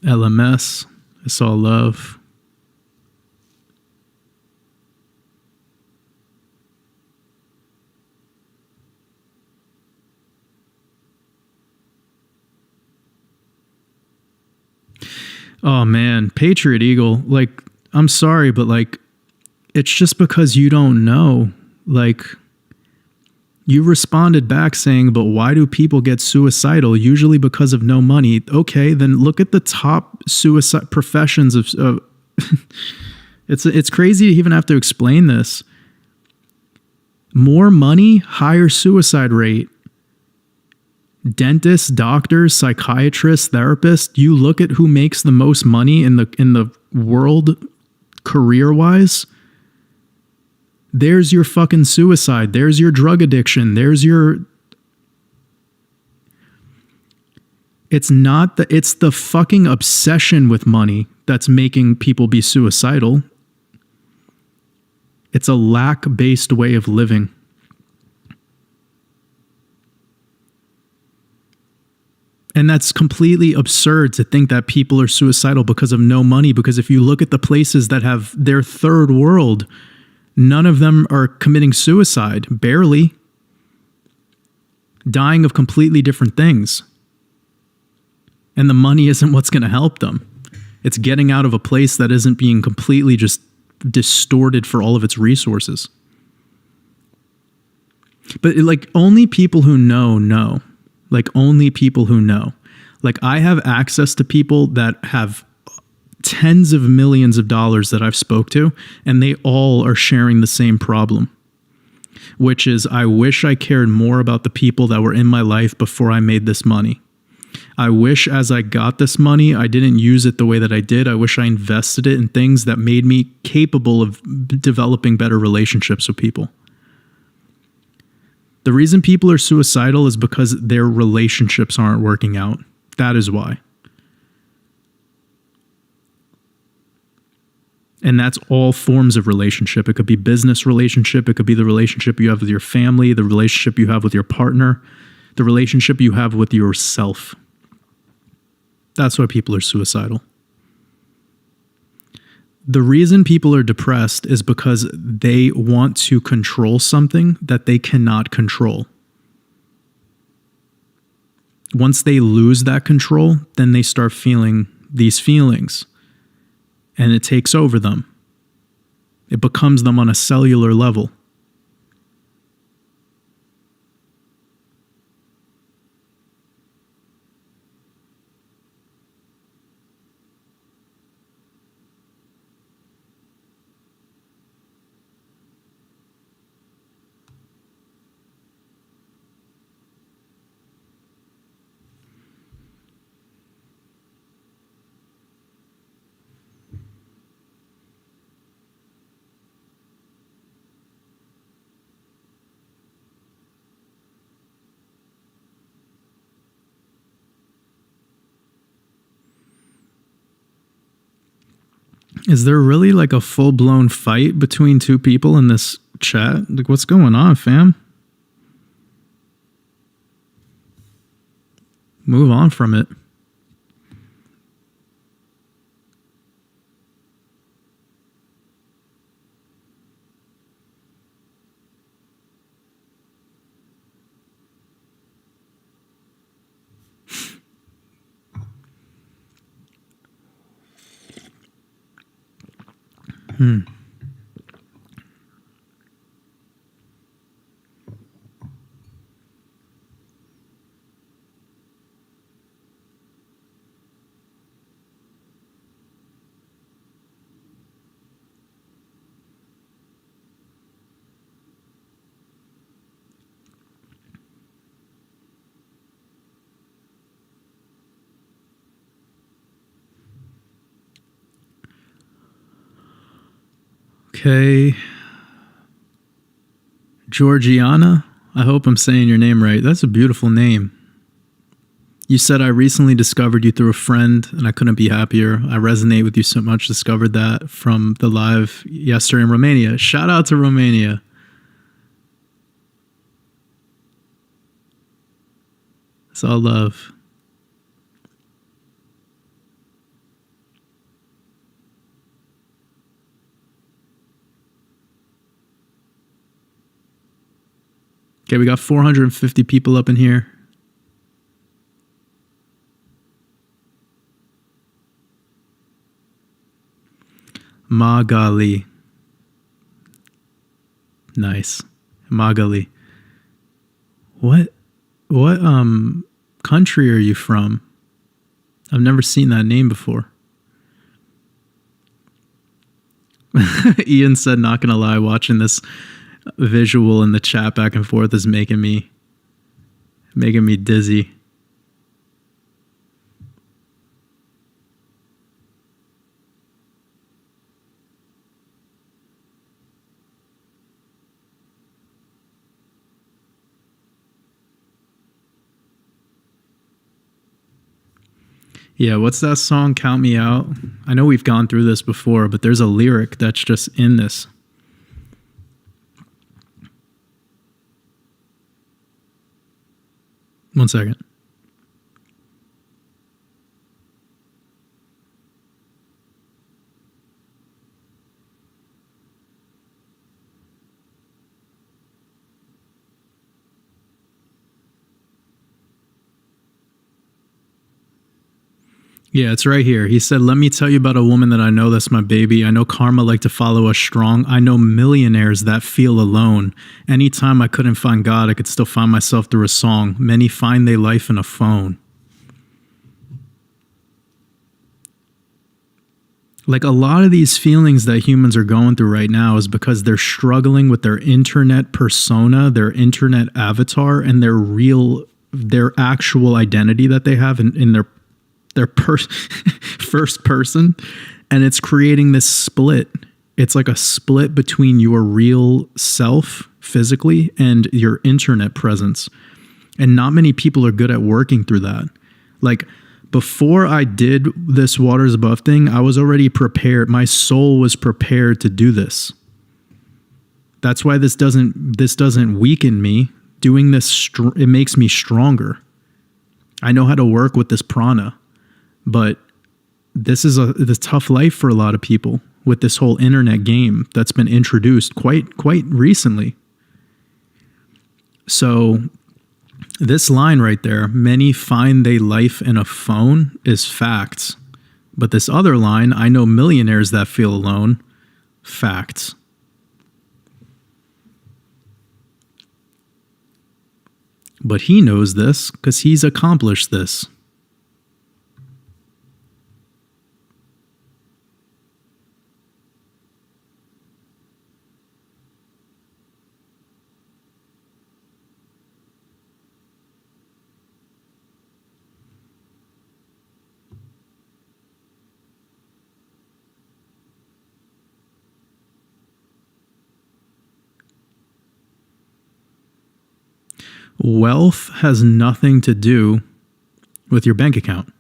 LMS, It's All Love. Oh man, Patriot Eagle, like, I'm sorry, but like, it's just because you don't know. Like, you responded back saying, but why do people get suicidal? Usually because of no money. Okay, then look at the top suicide professions of it's crazy to even have to explain this. More money, higher suicide rate. Dentists, doctors, psychiatrists, therapists, you look at who makes the most money in the world career-wise. There's your fucking suicide. There's your drug addiction. It's the fucking obsession with money that's making people be suicidal. It's a lack-based way of living. And that's completely absurd to think that people are suicidal because of no money. Because if you look at the places that have their third world, none of them are committing suicide, barely. Dying of completely different things. And the money isn't what's going to help them. It's getting out of a place that isn't being completely just distorted for all of its resources. But like, only people who know. Like, only people who know. Like, I have access to people that have tens of millions of dollars that I've spoke to, and they all are sharing the same problem, which is, I wish I cared more about the people that were in my life before I made this money. I wish as I got this money, I didn't use it the way that I did. I wish I invested it in things that made me capable of developing better relationships with people. The reason people are suicidal is because their relationships aren't working out. That is why. And that's all forms of relationship. It could be business relationship. It could be the relationship you have with your family, the relationship you have with your partner, the relationship you have with yourself. That's why people are suicidal. The reason people are depressed is because they want to control something that they cannot control. Once they lose that control, then they start feeling these feelings, and it takes over them. It becomes them on a cellular level. Is there really like a full-blown fight between two people in this chat? Like, what's going on, fam? Move on from it. Okay. Georgiana, I hope I'm saying your name right. That's a beautiful name. You said, I recently discovered you through a friend and I couldn't be happier. I resonate with you so much. Discovered that from the live yesterday in Romania. Shout out to Romania. It's all love. Okay, we got 450 people up in here. Magali. Nice. Magali. What country are you from? I've never seen that name before. Ian said, not gonna lie, watching this visual in the chat back and forth is making me dizzy. Yeah, what's that song, Count Me Out? I know we've gone through this before, but there's a lyric that's just in this. One second. Yeah, it's right here. He said, let me tell you about a woman that I know that's my baby. I know karma like to follow us strong. I know millionaires that feel alone. Anytime I couldn't find God, I could still find myself through a song. Many find their life in a phone. Like, a lot of these feelings that humans are going through right now is because they're struggling with their internet persona, their internet avatar, and their actual identity that they have in their first person, and it's creating this split. It's like a split between your real self physically and your internet presence. And not many people are good at working through that. Like, before I did this Waters Above thing, I was already prepared. My soul was prepared to do this. That's why this doesn't weaken me. Doing this, it makes me stronger. I know how to work with this prana. But this is a tough life for a lot of people with this whole internet game that's been introduced quite recently. So this line right there, many find they life in a phone, is facts. But this other line, I know millionaires that feel alone, facts. But he knows this because he's accomplished this. Wealth has nothing to do with your bank account.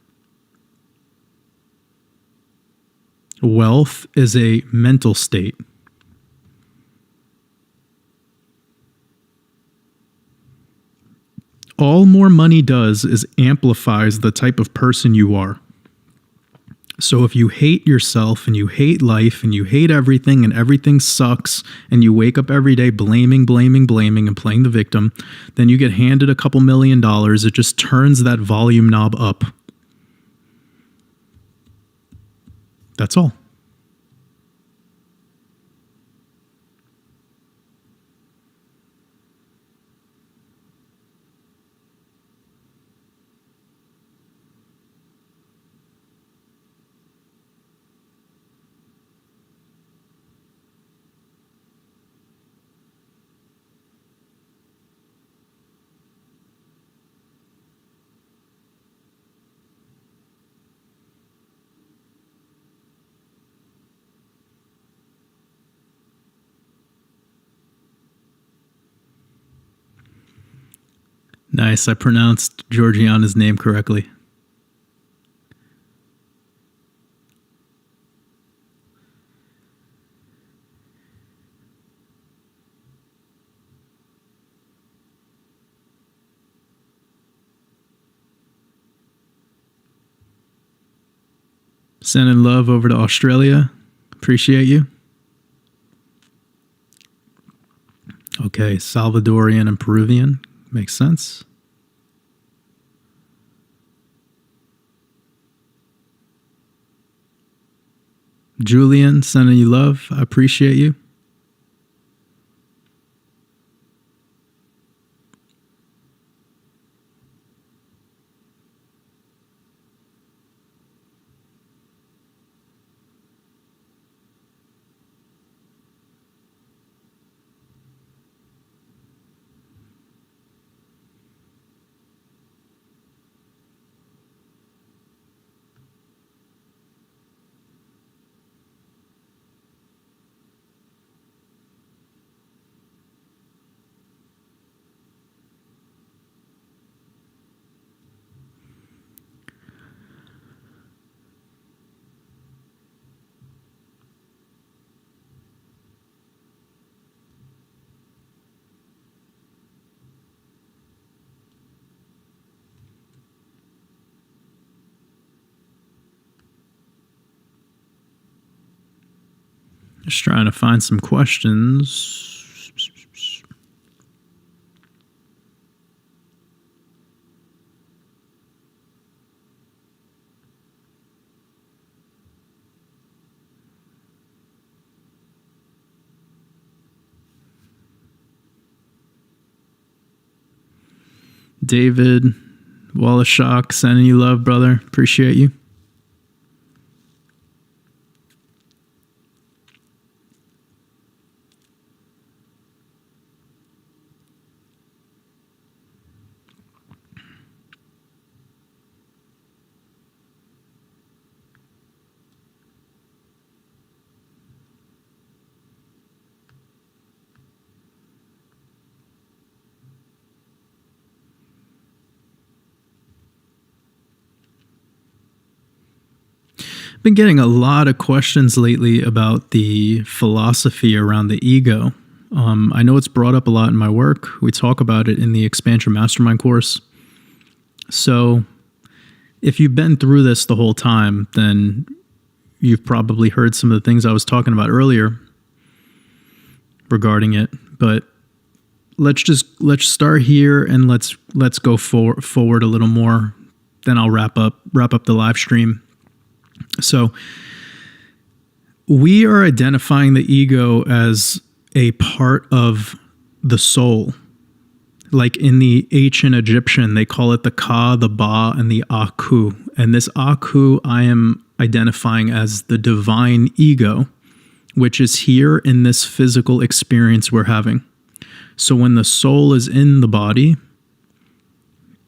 Wealth is a mental state. All more money does is amplifies the type of person you are. So if you hate yourself and you hate life and you hate everything and everything sucks and you wake up every day blaming and playing the victim, then you get handed a couple $1 million. It just turns that volume knob up. That's all. Nice. I pronounced Georgiana's name correctly. Sending love over to Australia. Appreciate you. Okay, Salvadorian and Peruvian. Makes sense. Julian, sending you love. I appreciate you. Just trying to find some questions. David Wallachok, sending you love, brother. Appreciate you. Been getting a lot of questions lately about the philosophy around the ego. I know it's brought up a lot in my work. We talk about it in the Expansion Mastermind course. So if you've been through this the whole time, then you've probably heard some of the things I was talking about earlier regarding it. But let's start here and let's go forward a little more. Then I'll wrap up the live stream. So we are identifying the ego as a part of the soul. Like in the ancient Egyptian, they call it the Ka, the Ba, and the Aku. And this Aku I am identifying as the divine ego, which is here in this physical experience we're having. So when the soul is in the body,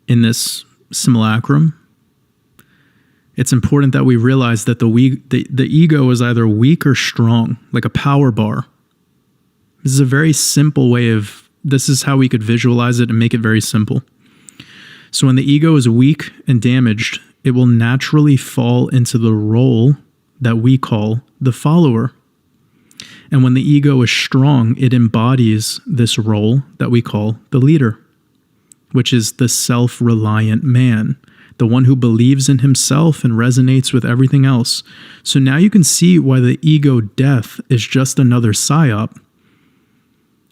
in this simulacrum, it's important that we realize that the ego is either weak or strong, like a power bar. This is a very simple way of, this is how we could visualize it and make it very simple. So when the ego is weak and damaged, it will naturally fall into the role that we call the follower. And when the ego is strong, it embodies this role that we call the leader, which is the self-reliant man, the one who believes in himself and resonates with everything else. So now you can see why the ego death is just another psyop.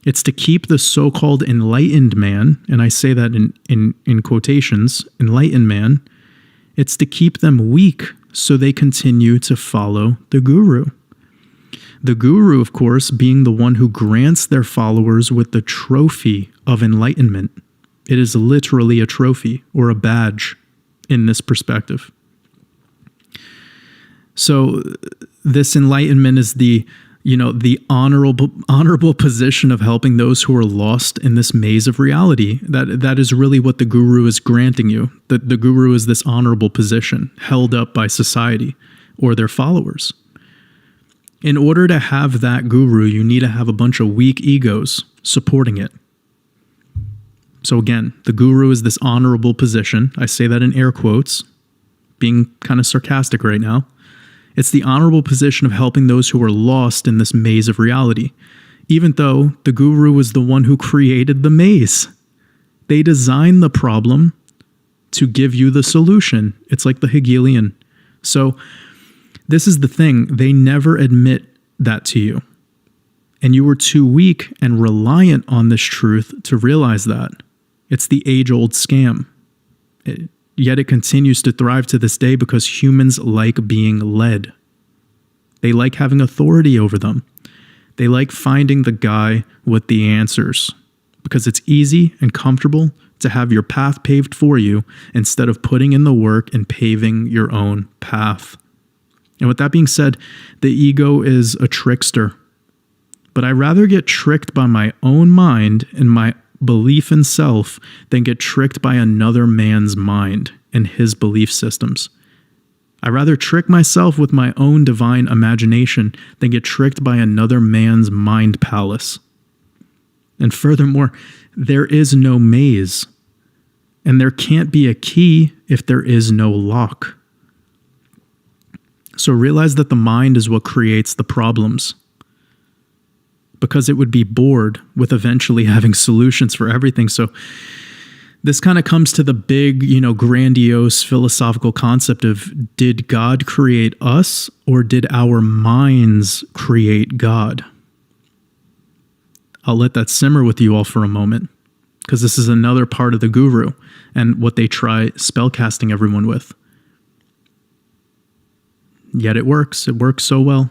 It's to keep the so-called enlightened man, and I say that in quotations, enlightened man, it's to keep them weak so they continue to follow the guru. The guru, of course, being the one who grants their followers with the trophy of enlightenment. It is literally a trophy or a badge in this perspective. So this enlightenment is the honorable position of helping those who are lost in this maze of reality. That is really what the guru is granting you. The guru is this honorable position held up by society or their followers. In order to have that guru, you need to have a bunch of weak egos supporting it. So again, the guru is this honorable position. I say that in air quotes, being kind of sarcastic right now. It's the honorable position of helping those who are lost in this maze of reality, even though the guru is the one who created the maze. They designed the problem to give you the solution. It's like the Hegelian. So this is the thing. They never admit that to you. And you were too weak and reliant on this truth to realize that. It's the age-old scam. Yet it continues to thrive to this day because humans like being led. They like having authority over them. They like finding the guy with the answers because it's easy and comfortable to have your path paved for you instead of putting in the work and paving your own path. And with that being said, the ego is a trickster. But I'd rather get tricked by my own mind and my belief in self than get tricked by another man's mind and his belief systems. I'd rather trick myself with my own divine imagination than get tricked by another man's mind palace. And furthermore, there is no maze, and there can't be a key if there is no lock. So realize that the mind is what creates the problems, because it would be bored with eventually having solutions for everything. So this kind of comes to the big, grandiose philosophical concept of, did God create us or did our minds create God? I'll let that simmer with you all for a moment, because this is another part of the guru and what they try spellcasting everyone with. Yet it works. It works so well.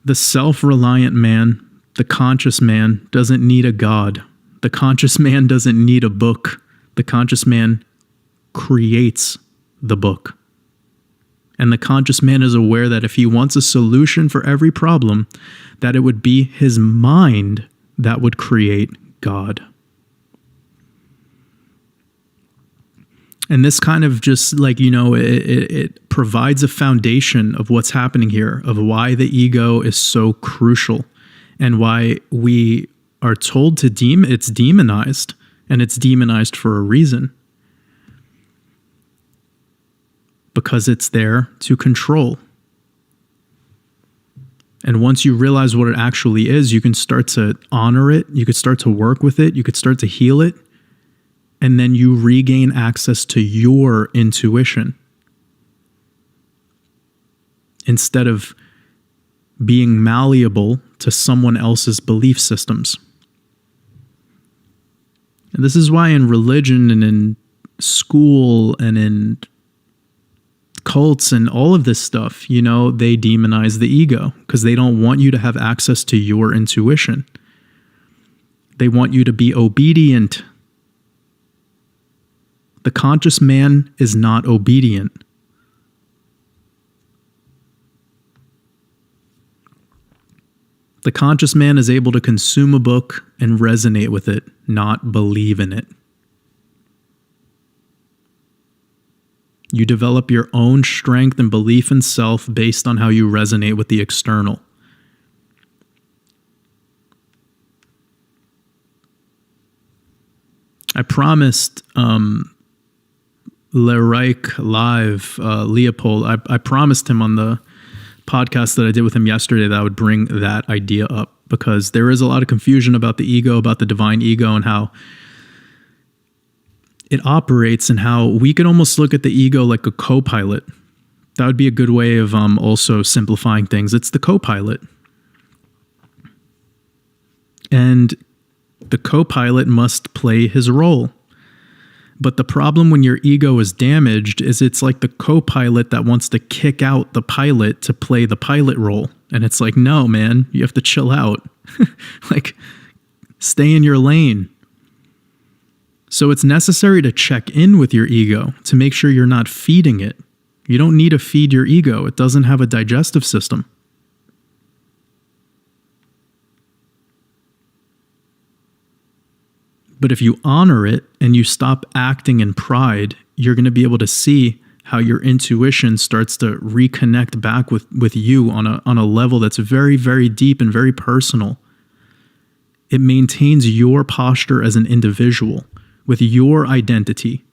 The self-reliant man, the conscious man, doesn't need a God. The conscious man doesn't need a book. The conscious man creates the book. And the conscious man is aware that if he wants a solution for every problem, that it would be his mind that would create God. And this kind of just it provides a foundation of what's happening here, of why the ego is so crucial and why we are told to it's demonized, and it's demonized for a reason. Because it's there to control. And once you realize what it actually is, you can start to honor it, you could start to work with it, you could start to heal it. And then you regain access to your intuition instead of being malleable to someone else's belief systems. And this is why in religion and in school and in cults and all of this stuff, you know, they demonize the ego because they don't want you to have access to your intuition. They want you to be obedient. The conscious man is not obedient. The conscious man is able to consume a book and resonate with it, not believe in it. You develop your own strength and belief in self based on how you resonate with the external. I promised Le Reich Live, Leopold, I promised him on the podcast that I did with him yesterday that I would bring that idea up, because there is a lot of confusion about the ego, about the divine ego, and how it operates, and how we can almost look at the ego like a co-pilot. That would be a good way of also simplifying things. It's the co-pilot. And the co-pilot must play his role. But the problem when your ego is damaged is it's like the co-pilot that wants to kick out the pilot to play the pilot role. And it's like, no, man, you have to chill out. Like, stay in your lane. So it's necessary to check in with your ego to make sure you're not feeding it. You don't need to feed your ego. It doesn't have a digestive system. But if you honor it and you stop acting in pride, you're going to be able to see how your intuition starts to reconnect back with you on a level that's very, very deep and very personal. It maintains your posture as an individual with your identity.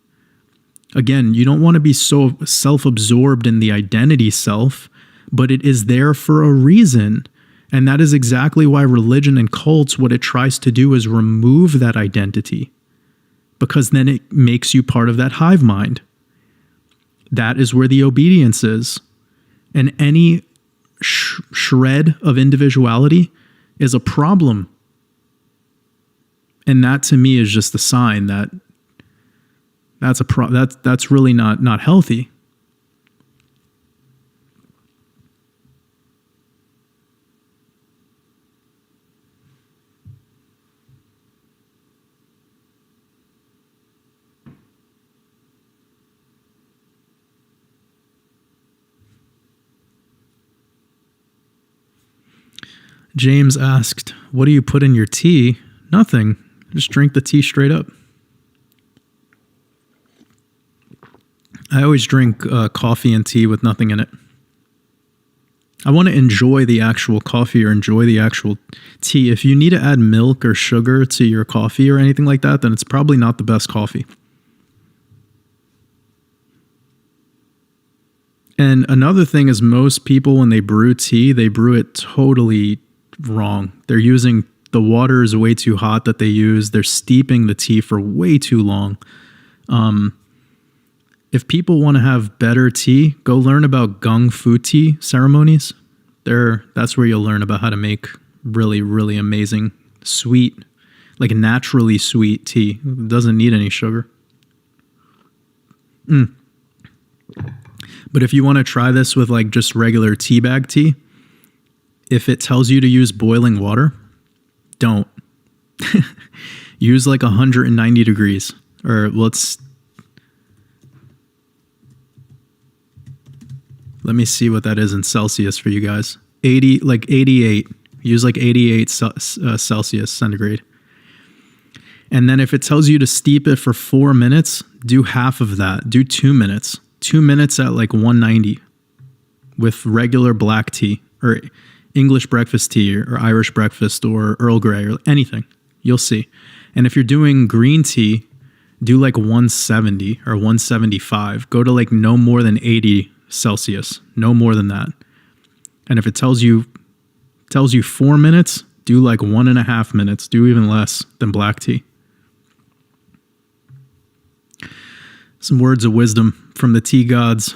Again, you don't want to be so self-absorbed in the identity self, but it is there for a reason. And that is exactly why religion and cults, what it tries to do is remove that identity, because then it makes you part of that hive mind. That is where the obedience is. And any shred of individuality is a problem. And that to me is just a sign that that's really not healthy. James asked, what do you put in your tea? Nothing. Just drink the tea straight up. I always drink coffee and tea with nothing in it. I want to enjoy the actual coffee or enjoy the actual tea. If you need to add milk or sugar to your coffee or anything like that, then it's probably not the best coffee. And another thing is, most people, when they brew tea, they brew it totally wrong. They're using, the water is way too hot that they use. They're steeping the tea for way too long. If people want to have better tea, go learn about Gung Fu tea ceremonies. That's where you'll learn about how to make really, really amazing, sweet, like naturally sweet tea. It doesn't need any sugar. But if you want to try this with like just regular tea bag tea, if it tells you to use boiling water, don't. Use like 190 degrees, or let me see what that is in Celsius for you guys. 88. Use like 88 Celsius centigrade. And then if it tells you to steep it for 4 minutes, do half of that. Do 2 minutes. 2 minutes at like 190 with regular black tea or English breakfast tea or Irish breakfast or Earl Grey or anything. You'll see. And if you're doing green tea, do like 170 or 175. Go to like no more than 80 Celsius. No more than that. And if it tells you 4 minutes, do like 1.5 minutes. Do even less than black tea. Some words of wisdom from the tea gods.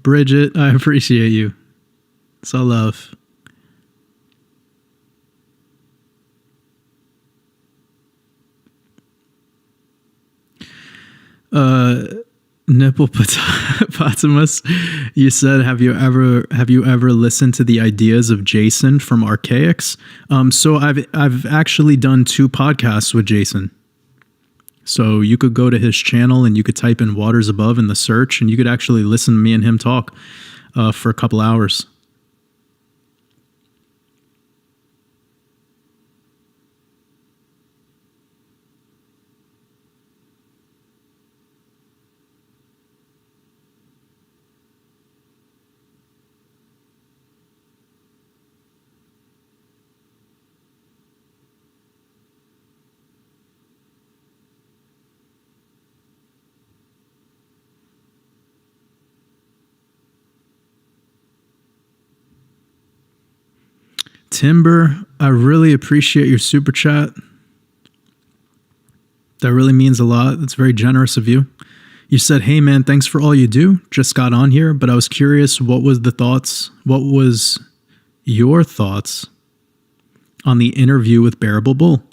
Bridget, I appreciate you. It's all love. Nipple you said, have you ever listened to the ideas of Jason from Archaics? So I've actually done 2 podcasts with Jason. So you could go to his channel and you could type in Waters Above in the search, and you could actually listen to me and him talk for a couple hours. Timber, I really appreciate your super chat. That really means a lot. That's very generous of you. You said, "Hey man, thanks for all you do. Just got on here, but I was curious, what was your thoughts on the interview with Bearable Bull?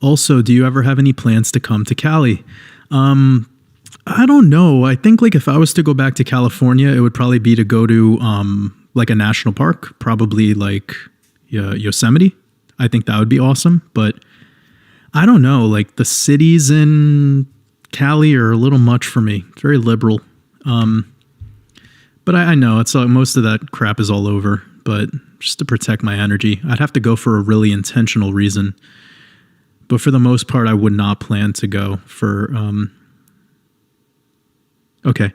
Also, do you ever have any plans to come to Cali?" I don't know. I think like if I was to go back to California, it would probably be to go to like a national park, probably like Yosemite. I think that would be awesome. But I don't know. Like the cities in Cali are a little much for me. It's very liberal. But I know it's most of that crap is all over. But just to protect my energy, I'd have to go for a really intentional reason. But for the most part, I would not plan to go for. Okay.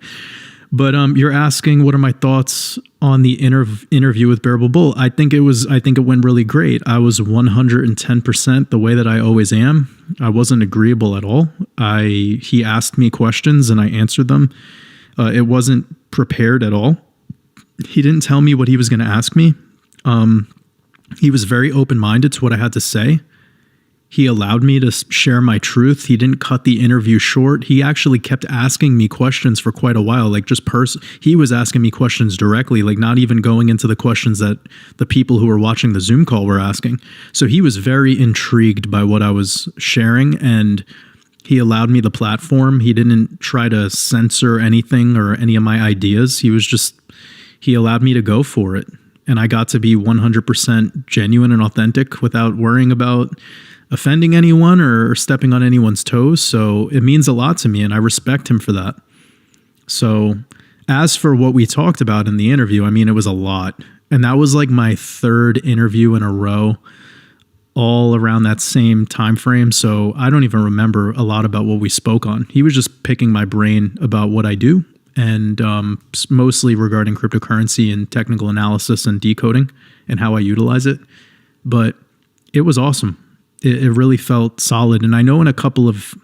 But you're asking what are my thoughts on the interview with Bearable Bull? I think it went really great. I was 110% the way that I always am. I wasn't agreeable at all. He asked me questions and I answered them. It wasn't prepared at all. He didn't tell me what he was going to ask me. He was very open-minded to what I had to say. He allowed me to share my truth. He didn't cut the interview short. He actually kept asking me questions for quite a while. Like he was asking me questions directly, like not even going into the questions that the people who were watching the Zoom call were asking. So he was very intrigued by what I was sharing, and he allowed me the platform. He didn't try to censor anything or any of my ideas. He allowed me to go for it. And I got to be 100% genuine and authentic without worrying about offending anyone or stepping on anyone's toes. So it means a lot to me, and I respect him for that. So as for what we talked about in the interview, I mean, it was a lot. And that was like my 3rd interview in a row, all around that same time frame. So I don't even remember a lot about what we spoke on. He was just picking my brain about what I do, and mostly regarding cryptocurrency and technical analysis and decoding and how I utilize it. But it was awesome. It really felt solid. And I know in a couple of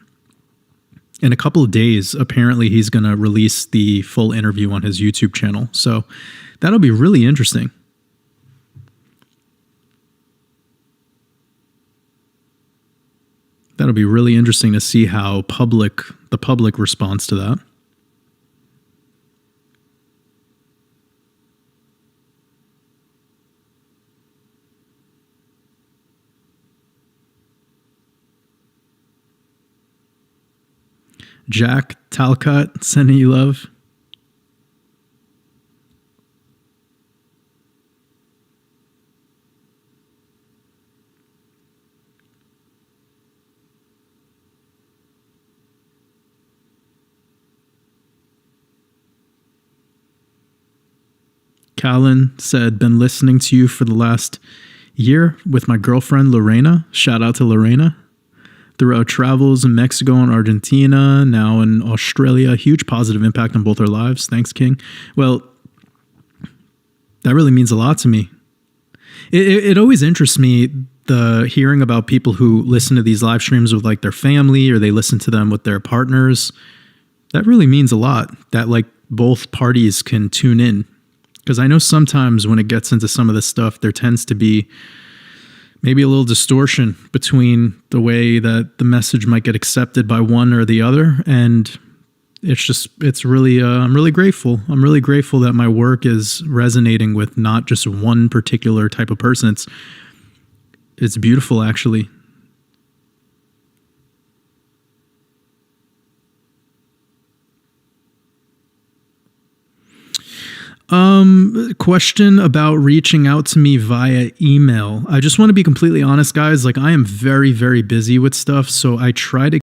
days, apparently he's going to release the full interview on his YouTube channel. So that'll be really interesting. That'll be really interesting to see how the public responds to that. Jack Talcott sending you love. Callan said, been listening to you for the last year with my girlfriend Lorena. Shout out to Lorena. Through our travels in Mexico and Argentina, now in Australia, huge positive impact on both our lives. Thanks, King. Well, that really means a lot to me. It always interests me, the hearing about people who listen to these live streams with like their family, or they listen to them with their partners. That really means a lot, that like both parties can tune in. Because I know sometimes when it gets into some of this stuff, there tends to be maybe a little distortion between the way that the message might get accepted by one or the other. And it's really, I'm really grateful. I'm really grateful that my work is resonating with not just one particular type of person. It's beautiful, actually. Question about reaching out to me via email. I just want to be completely honest, guys. Like, I am very, very busy with stuff, so I try to